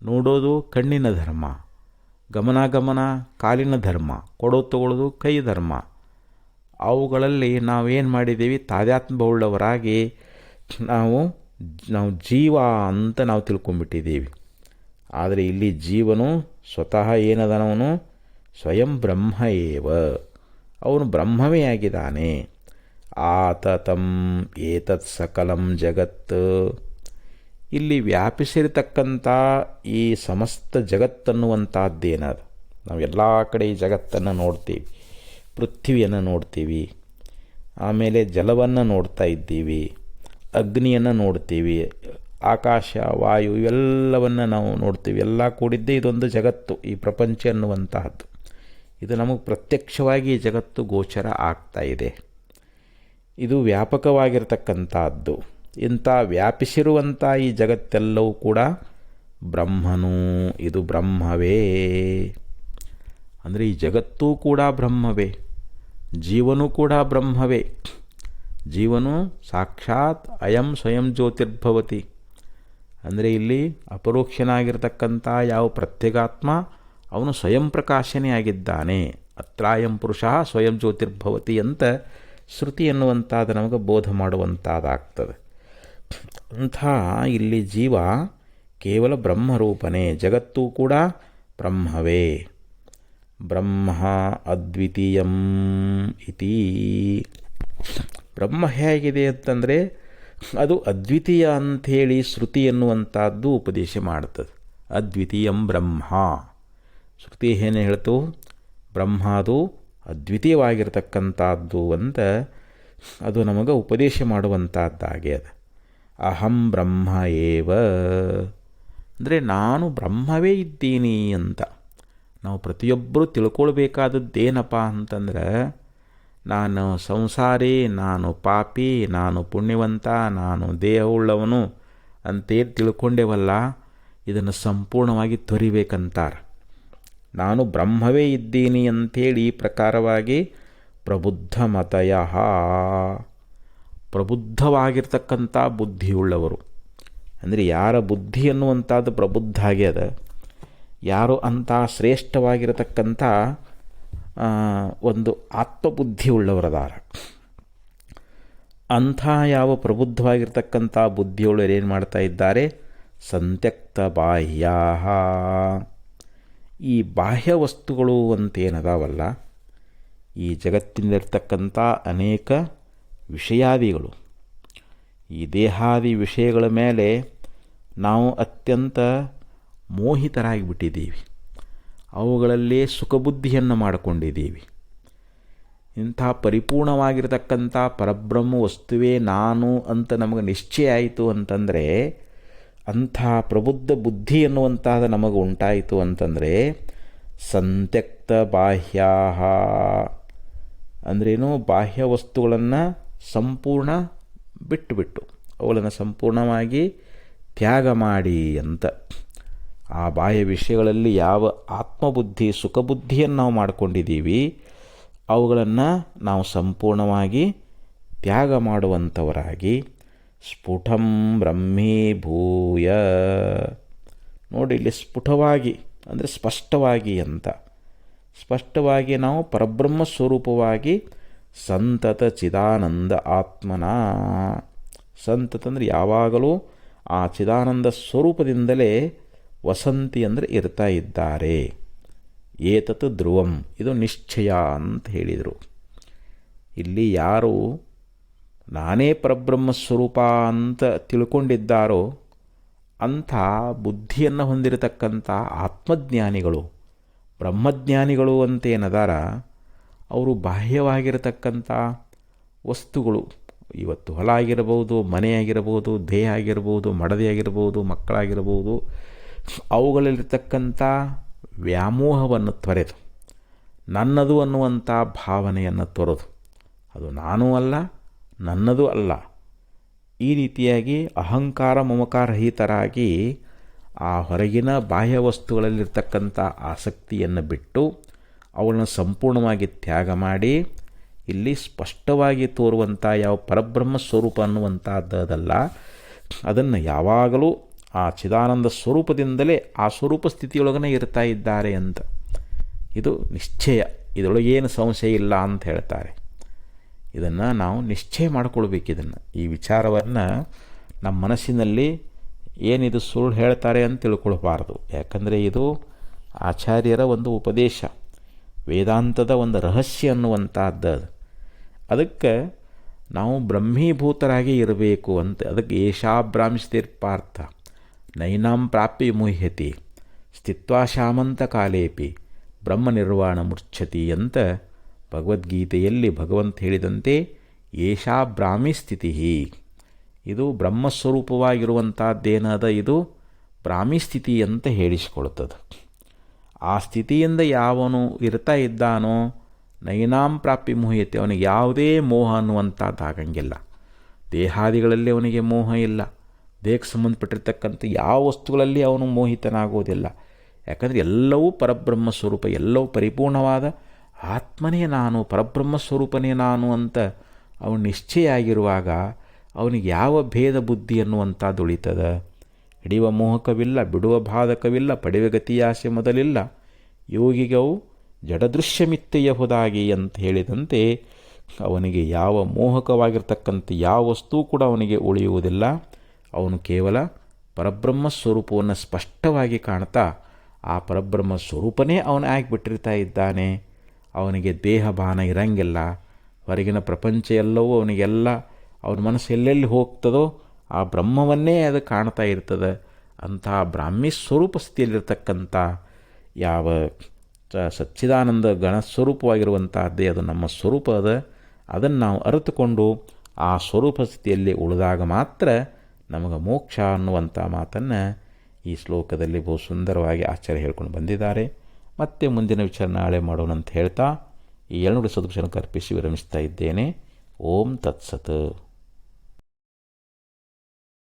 Speaker 1: ನೋಡೋದು ಕಣ್ಣಿನ ಧರ್ಮ, ಗಮನಾಗಮನ ಕಾಲಿನ ಧರ್ಮ, ಕೊಡೋದು ತಗೊಳ್ಳೋದು ಕೈ ಧರ್ಮ. ಅವುಗಳಲ್ಲಿ ನಾವೇನು ಮಾಡಿದ್ದೀವಿ? ತಾದಾತ್ಮ್ಯವುಳ್ಳವರಾಗಿ ನಾವು ಜೀವ ಅಂತ ನಾವು ತಿಳ್ಕೊಂಡ್ಬಿಟ್ಟಿದ್ದೀವಿ. ಆದರೆ ಇಲ್ಲಿ ಜೀವನು ಸ್ವತಃ ಏನದನವನು ಸ್ವಯಂ ಬ್ರಹ್ಮ ಏವ, ಅವನು ಬ್ರಹ್ಮವೇ ಆಗಿದ್ದಾನೆ. ಆತತಂ ಏತತ್ ಸಕಲಂ ಜಗತ್, ಇಲ್ಲಿ ವ್ಯಾಪಿಸಿರತಕ್ಕಂಥ ಈ ಸಮಸ್ತ ಜಗತ್ತನ್ನುವಂಥದ್ದೇನದು? ನಾವು ಎಲ್ಲ ಕಡೆ ಈ ಜಗತ್ತನ್ನು ನೋಡ್ತೀವಿ, ಪೃಥ್ವಿಯನ್ನು ನೋಡ್ತೀವಿ, ಆಮೇಲೆ ಜಲವನ್ನು ನೋಡ್ತಾ ಇದ್ದೀವಿ, ಅಗ್ನಿಯನ್ನು ನೋಡ್ತೀವಿ, ಆಕಾಶ ವಾಯು ಇವೆಲ್ಲವನ್ನು ನಾವು ನೋಡ್ತೀವಿ. ಎಲ್ಲ ಕೂಡಿದ್ದೇ ಇದೊಂದು ಜಗತ್ತು, ಈ ಪ್ರಪಂಚ ಅನ್ನುವಂತಹದ್ದು. ಇದು ನಮಗೆ ಪ್ರತ್ಯಕ್ಷವಾಗಿ ಈ ಜಗತ್ತು ಗೋಚರ ಆಗ್ತಾ ಇದೆ. ಇದು ವ್ಯಾಪಕವಾಗಿರ್ತಕ್ಕಂಥದ್ದು. ಇಂಥ ವ್ಯಾಪಿಸಿರುವಂಥ ಈ ಜಗತ್ತೆಲ್ಲವೂ ಕೂಡ ಬ್ರಹ್ಮನು, ಇದು ಬ್ರಹ್ಮವೇ. ಅಂದರೆ ಈ ಜಗತ್ತೂ ಕೂಡ ಬ್ರಹ್ಮವೇ, ಜೀವನೂ ಕೂಡ ಬ್ರಹ್ಮವೇ. ಜೀವನು ಸಾಕ್ಷಾತ್ ಅಯಂ ಸ್ವಯಂ ಜ್ಯೋತಿರ್ಭವತಿ. ಅಂದರೆ ಇಲ್ಲಿ ಅಪರೋಕ್ಷನಾಗಿರ್ತಕ್ಕಂಥ ಯಾವ ಪ್ರತ್ಯೇಗಾತ್ಮ ಅವನು ಸ್ವಯಂ ಪ್ರಕಾಶನೇ ಆಗಿದ್ದಾನೆ. ಅತ್ರಾಯಂ ಪುರುಷ ಸ್ವಯಂ ಜ್ಯೋತಿರ್ಭವತಿ ಅಂತ ಶ್ರುತಿ ಎನ್ನುವಂಥದ್ದು ನಮಗೆ ಬೋಧ ಮಾಡುವಂಥದ್ದಾಗ್ತದೆ. ಅಂಥ ಇಲ್ಲಿ ಜೀವ ಕೇವಲ ಬ್ರಹ್ಮರೂಪನೇ, ಜಗತ್ತೂ ಕೂಡ ಬ್ರಹ್ಮವೇ. ಬ್ರಹ್ಮ ಅದ್ವಿತೀಯಂ ಇತಿ. ಬ್ರಹ್ಮ ಹೇಗಿದೆ ಅಂತಂದರೆ ಅದು ಅದ್ವಿತೀಯ ಅಂಥೇಳಿ ಶ್ರುತಿ ಎನ್ನುವಂಥದ್ದು ಉಪದೇಶ ಮಾಡ್ತದೆ. ಅದ್ವಿತೀಯಂ ಬ್ರಹ್ಮ. ಶ್ರುತಿ ಏನು ಹೇಳ್ತು? ಬ್ರಹ್ಮ ಅದು ಅದ್ವಿತೀಯವಾಗಿರ್ತಕ್ಕಂಥದ್ದು ಅಂತ ಅದು ನಮಗೆ ಉಪದೇಶ ಮಾಡುವಂಥದ್ದಾಗೆ ಅದು. ಅಹಂ ಬ್ರಹ್ಮ ಏವ ಅಂದರೆ ನಾನು ಬ್ರಹ್ಮವೇ ಇದ್ದೀನಿ ಅಂತ. ನಾವು ಪ್ರತಿಯೊಬ್ಬರೂ ತಿಳ್ಕೊಳ್ಬೇಕಾದದ್ದೇನಪ್ಪ ಅಂತಂದ್ರೆ, ನಾನು ಸಂಸಾರಿ, ನಾನು ಪಾಪಿ, ನಾನು ಪುಣ್ಯವಂತ, ನಾನು ದೇಹವುಳ್ಳವನು ಅಂತೇಳಿ ತಿಳ್ಕೊಂಡೇವಲ್ಲ, ಇದನ್ನು ಸಂಪೂರ್ಣವಾಗಿ ತೊರಿಬೇಕಂತಾರೆ. ನಾನು ಬ್ರಹ್ಮವೇ ಇದ್ದೀನಿ ಅಂಥೇಳಿ ಈ ಪ್ರಕಾರವಾಗಿ ಪ್ರಬುದ್ಧ ಮತಯ, ಪ್ರಬುದ್ಧವಾಗಿರ್ತಕ್ಕಂಥ ಬುದ್ಧಿಯುಳ್ಳವರು. ಅಂದರೆ ಯಾರ ಬುದ್ಧಿ ಅನ್ನುವಂಥದ್ದು ಪ್ರಬುದ್ಧ ಆಗ್ಯದ, ಯಾರು ಅಂಥ ಶ್ರೇಷ್ಠವಾಗಿರತಕ್ಕಂಥ ಒಂದು ಆತ್ಮಬುದ್ಧಿ ಉಳ್ಳವರದಾರ, ಅಂಥ ಯಾವ ಪ್ರಬುದ್ಧವಾಗಿರ್ತಕ್ಕಂಥ ಬುದ್ಧಿಯುಳ್ಳವರು ಏನು ಮಾಡ್ತಾ ಇದ್ದಾರೆ? ಸಂತ್ಯಕ್ತ ಬಾಹ್ಯಾ. ಈ ಬಾಹ್ಯ ವಸ್ತುಗಳು ಅಂತೇನದಾವಲ್ಲ, ಈ ಜಗತ್ತಿನಲ್ಲಿರ್ತಕ್ಕಂಥ ಅನೇಕ ವಿಷಯಾದಿಗಳು, ಈ ದೇಹಾದಿ ವಿಷಯಗಳ ಮೇಲೆ ನಾವು ಅತ್ಯಂತ ಮೋಹಿತರಾಗಿಬಿಟ್ಟಿದ್ದೀವಿ. ಅವುಗಳಲ್ಲೇ ಸುಖಬುದ್ಧಿಯನ್ನು ಮಾಡಿಕೊಂಡಿದ್ದೀವಿ. ಇಂಥ ಪರಿಪೂರ್ಣವಾಗಿರತಕ್ಕಂಥ ಪರಬ್ರಹ್ಮ ವಸ್ತುವೇ ನಾನು ಅಂತ ನಮಗೆ ನಿಶ್ಚಯ ಆಯಿತು ಅಂತಂದರೆ, ಅಂಥ ಪ್ರಬುದ್ಧ ಬುದ್ಧಿ ಎನ್ನುವಂಥದ್ದು ನಮಗೆ ಉಂಟಾಯಿತು ಅಂತಂದರೆ, ಸಂತ್ಯಕ್ತ ಬಾಹ್ಯಾ ಅಂದ್ರೇನು? ಬಾಹ್ಯ ವಸ್ತುಗಳನ್ನು ಸಂಪೂರ್ಣ ಬಿಟ್ಟು ಅವುಗಳನ್ನು ಸಂಪೂರ್ಣವಾಗಿ ತ್ಯಾಗ ಮಾಡಿ ಅಂತ. ಆ ಬಾಹ್ಯ ವಿಷಯಗಳಲ್ಲಿ ಯಾವ ಆತ್ಮಬುದ್ಧಿ ಸುಖಬುದ್ಧಿಯನ್ನು ನಾವು ಮಾಡಿಕೊಂಡಿದ್ದೀವಿ, ಅವುಗಳನ್ನು ನಾವು ಸಂಪೂರ್ಣವಾಗಿ ತ್ಯಾಗ ಮಾಡುವಂಥವರಾಗಿ ಸ್ಫುಟಂ ಬ್ರಹ್ಮೀಭೂಯ. ನೋಡಿ, ಇಲ್ಲಿ ಸ್ಫುಟವಾಗಿ ಅಂದರೆ ಸ್ಪಷ್ಟವಾಗಿ ಅಂತ. ಸ್ಪಷ್ಟವಾಗಿ ನಾವು ಪರಬ್ರಹ್ಮ ಸ್ವರೂಪವಾಗಿ ಸಂತತ ಚಿದಾನಂದ ಆತ್ಮನ. ಸಂತತ ಅಂದರೆ ಯಾವಾಗಲೂ ಆ ಚಿದಾನಂದ ಸ್ವರೂಪದಿಂದಲೇ ವಸಂತಿ ಅಂದರೆ ಇರ್ತಾ ಇದ್ದಾರೆ. ಏತತ್ ಧ್ರುವಂ, ಇದು ನಿಶ್ಚಯ ಅಂತ ಹೇಳಿದರು. ಇಲ್ಲಿ ಯಾರು ನಾನೇ ಪರಬ್ರಹ್ಮ ಸ್ವರೂಪ ಅಂತ ತಿಳ್ಕೊಂಡಿದ್ದಾರೋ ಅಂಥ ಬುದ್ಧಿಯನ್ನು ಹೊಂದಿರತಕ್ಕಂಥ ಆತ್ಮಜ್ಞಾನಿಗಳು, ಬ್ರಹ್ಮಜ್ಞಾನಿಗಳು ಅಂತೇನದಾರ, ಅವರು ಬಾಹ್ಯವಾಗಿರತಕ್ಕಂಥ ವಸ್ತುಗಳು, ಇವತ್ತು ಹೊಲ ಆಗಿರಬಹುದು, ಮನೆಯಾಗಿರ್ಬೋದು, ದೇಹ ಆಗಿರ್ಬೋದು, ಮಡದಿ ಆಗಿರ್ಬೋದು, ಮಕ್ಕಳಾಗಿರ್ಬೋದು, ಅವುಗಳಲ್ಲಿರ್ತಕ್ಕಂಥ ವ್ಯಾಮೋಹವನ್ನು ತೊರೆದು ನನ್ನದು ಅನ್ನುವಂಥ ಭಾವನೆಯನ್ನು ತೊರೆದು, ಅದು ನಾನೂ ಅಲ್ಲ ನನ್ನದು ಅಲ್ಲ, ಈ ರೀತಿಯಾಗಿ ಅಹಂಕಾರ ಮಮಕಾರಹಿತರಾಗಿ ಆ ಹೊರಗಿನ ಬಾಹ್ಯ ವಸ್ತುಗಳಲ್ಲಿರ್ತಕ್ಕಂಥ ಆಸಕ್ತಿಯನ್ನು ಬಿಟ್ಟು ಅವುಗಳನ್ನು ಸಂಪೂರ್ಣವಾಗಿ ತ್ಯಾಗ ಮಾಡಿ ಇಲ್ಲಿ ಸ್ಪಷ್ಟವಾಗಿ ತೋರುವಂಥ ಯಾವ ಪರಬ್ರಹ್ಮ ಸ್ವರೂಪ ಅನ್ನುವಂಥದ್ದಲ್ಲ, ಅದನ್ನು ಯಾವಾಗಲೂ ಆ ಚಿದಾನಂದ ಸ್ವರೂಪದಿಂದಲೇ ಆ ಸ್ವರೂಪ ಸ್ಥಿತಿಯೊಳಗನೆ ಇರ್ತಾ ಇದ್ದಾರೆ ಅಂತ. ಇದು ನಿಶ್ಚಯ, ಇದರೊಳಗೇನು ಸಂಶಯ ಇಲ್ಲ ಅಂತ ಹೇಳ್ತಾರೆ. ಇದನ್ನು ನಾವು ನಿಶ್ಚಯ ಮಾಡಿಕೊಳ್ಬೇಕು. ಇದನ್ನು, ಈ ವಿಚಾರವನ್ನು ನಮ್ಮ ಮನಸ್ಸಿನಲ್ಲಿ ಏನಿದು ಸುಳ್ಳು ಹೇಳ್ತಾರೆ ಅಂತ ತಿಳ್ಕೊಳ್ಬಾರ್ದು. ಯಾಕಂದರೆ ಇದು ಆಚಾರ್ಯರ ಒಂದು ಉಪದೇಶ, ವೇದಾಂತದ ಒಂದು ರಹಸ್ಯ ಅನ್ನುವಂಥದ್ದು. ಅದಕ್ಕೆ ನಾವು ಬ್ರಹ್ಮೀಭೂತರಾಗಿ ಇರಬೇಕು ಅಂತ. ಅದಕ್ಕೆ ಏಷಾಬ್ರಾಂಶತಿರ್ಪಾರ್ಥ ನೈನಾಂ ಪ್ರಾಪ್ಯ ಮುಹ್ಯತಿ ಸ್ಥಿತ್ವಾ ಶಾಮಂತ ಕಾಲೇಪಿ ಬ್ರಹ್ಮ ನಿರ್ವಾಣ ಮುರ್ಛತಿ ಅಂತ ಭಗವದ್ಗೀತೆಯಲ್ಲಿ ಭಗವಂತ ಹೇಳಿದಂತೆ ಏಷಾ ಬ್ರಾಹ್ಮಿ ಸ್ಥಿತಿ, ಇದು ಬ್ರಹ್ಮಸ್ವರೂಪವಾಗಿರುವಂಥದ್ದೇನದ ಇದು ಬ್ರಾಹ್ಮಿ ಸ್ಥಿತಿ ಅಂತ ಹೇಳಿಸಿಕೊಳ್ತದೆ. ಆ ಸ್ಥಿತಿಯಿಂದ ಯಾವನು ಇರ್ತಾ ಇದ್ದಾನೋ ನೈನಾಂ ಪ್ರಾಪ್ಯ ಮೋಹಯತೆ, ಅವನಿಗೆ ಯಾವುದೇ ಮೋಹ ಅನ್ನುವಂಥದ್ದಾಗಂಗಿಲ್ಲ. ದೇಹಾದಿಗಳಲ್ಲಿ ಅವನಿಗೆ ಮೋಹ ಇಲ್ಲ. ದೇಹಕ್ಕೆ ಸಂಬಂಧಪಟ್ಟಿರ್ತಕ್ಕಂಥ ಯಾವ ವಸ್ತುಗಳಲ್ಲಿ ಅವನು ಮೋಹಿತನಾಗೋದಿಲ್ಲ. ಯಾಕಂದರೆ ಎಲ್ಲವೂ ಪರಬ್ರಹ್ಮ ಸ್ವರೂಪ, ಎಲ್ಲವೂ ಪರಿಪೂರ್ಣವಾದ ಆತ್ಮನೇ ನಾನು, ಪರಬ್ರಹ್ಮ ಸ್ವರೂಪನೇ ನಾನು ಅಂತ ಅವನು ನಿಶ್ಚಯ ಆಗಿರುವಾಗ ಅವನಿಗೆ ಯಾವ ಭೇದ ಬುದ್ಧಿ ಅನ್ನುವಂಥದ್ದು ಉಳಿತದ. ಹಿಡಿಯುವ ಮೋಹಕವಿಲ್ಲ, ಬಿಡುವ ಬಾಧಕವಿಲ್ಲ, ಪಡೆಯುವ ಗತಿಯಾಸೆ ಮೊದಲಿಲ್ಲ, ಯೋಗಿಗವು ಜಡದೃಶ್ಯಮಿತ್ತೆಯಹುದಾಗಿ ಅಂತ ಹೇಳಿದಂತೆ ಅವನಿಗೆ ಯಾವ ಮೋಹಕವಾಗಿರ್ತಕ್ಕಂಥ ಯಾವ ವಸ್ತೂ ಕೂಡ ಅವನಿಗೆ ಉಳಿಯುವುದಿಲ್ಲ. ಅವನು ಕೇವಲ ಪರಬ್ರಹ್ಮ ಸ್ವರೂಪವನ್ನು ಸ್ಪಷ್ಟವಾಗಿ ಕಾಣ್ತಾ ಆ ಪರಬ್ರಹ್ಮ ಸ್ವರೂಪನೇ ಅವನು ಆಗಿಬಿಟ್ಟಿರ್ತಾ ಇದ್ದಾನೆ. ಅವನಿಗೆ ದೇಹ ಭಾನ ಇರಂಗಿಲ್ಲ. ಹೊರಗಿನ ಪ್ರಪಂಚ ಎಲ್ಲವೂ ಅವನಿಗೆಲ್ಲ ಅವನ ಮನಸ್ಸು ಎಲ್ಲೆಲ್ಲಿ ಹೋಗ್ತದೋ ಆ ಬ್ರಹ್ಮವನ್ನೇ ಅದು ಕಾಣ್ತಾ ಇರ್ತದೆ. ಅಂತಹ ಬ್ರಾಹ್ಮಿ ಸ್ವರೂಪ ಸ್ಥಿತಿಯಲ್ಲಿರ್ತಕ್ಕಂಥ ಯಾವ ಸಚ್ಚಿದಾನಂದ ಗಣಸ್ವರೂಪವಾಗಿರುವಂತಹದ್ದೇ ಅದು ನಮ್ಮ ಸ್ವರೂಪ ಅದ. ಅದನ್ನು ನಾವು ಅರಿತುಕೊಂಡು ಆ ಸ್ವರೂಪ ಸ್ಥಿತಿಯಲ್ಲಿ ಉಳಿದಾಗ ಮಾತ್ರ ನಮಗೆ ಮೋಕ್ಷ ಅನ್ನುವಂಥ ಮಾತನ್ನು ಈ ಶ್ಲೋಕದಲ್ಲಿ ಬಹು ಸುಂದರವಾಗಿ ಆಚಾರ್ಯ ಹೇಳ್ಕೊಂಡು ಬಂದಿದ್ದಾರೆ. ಮತ್ತೆ ಮುಂದಿನ ವಿಚಾರ ನಾಳೆ ಮಾಡೋಣ ಅಂತ ಹೇಳ್ತಾ ಈ 2 ಸದ್ಗುಣಕ್ಕೆ ಅರ್ಪಿಸಿ ವಿರಮಿಸ್ತಾ ಇದ್ದೇನೆ. ಓಂ ತತ್ಸತ್.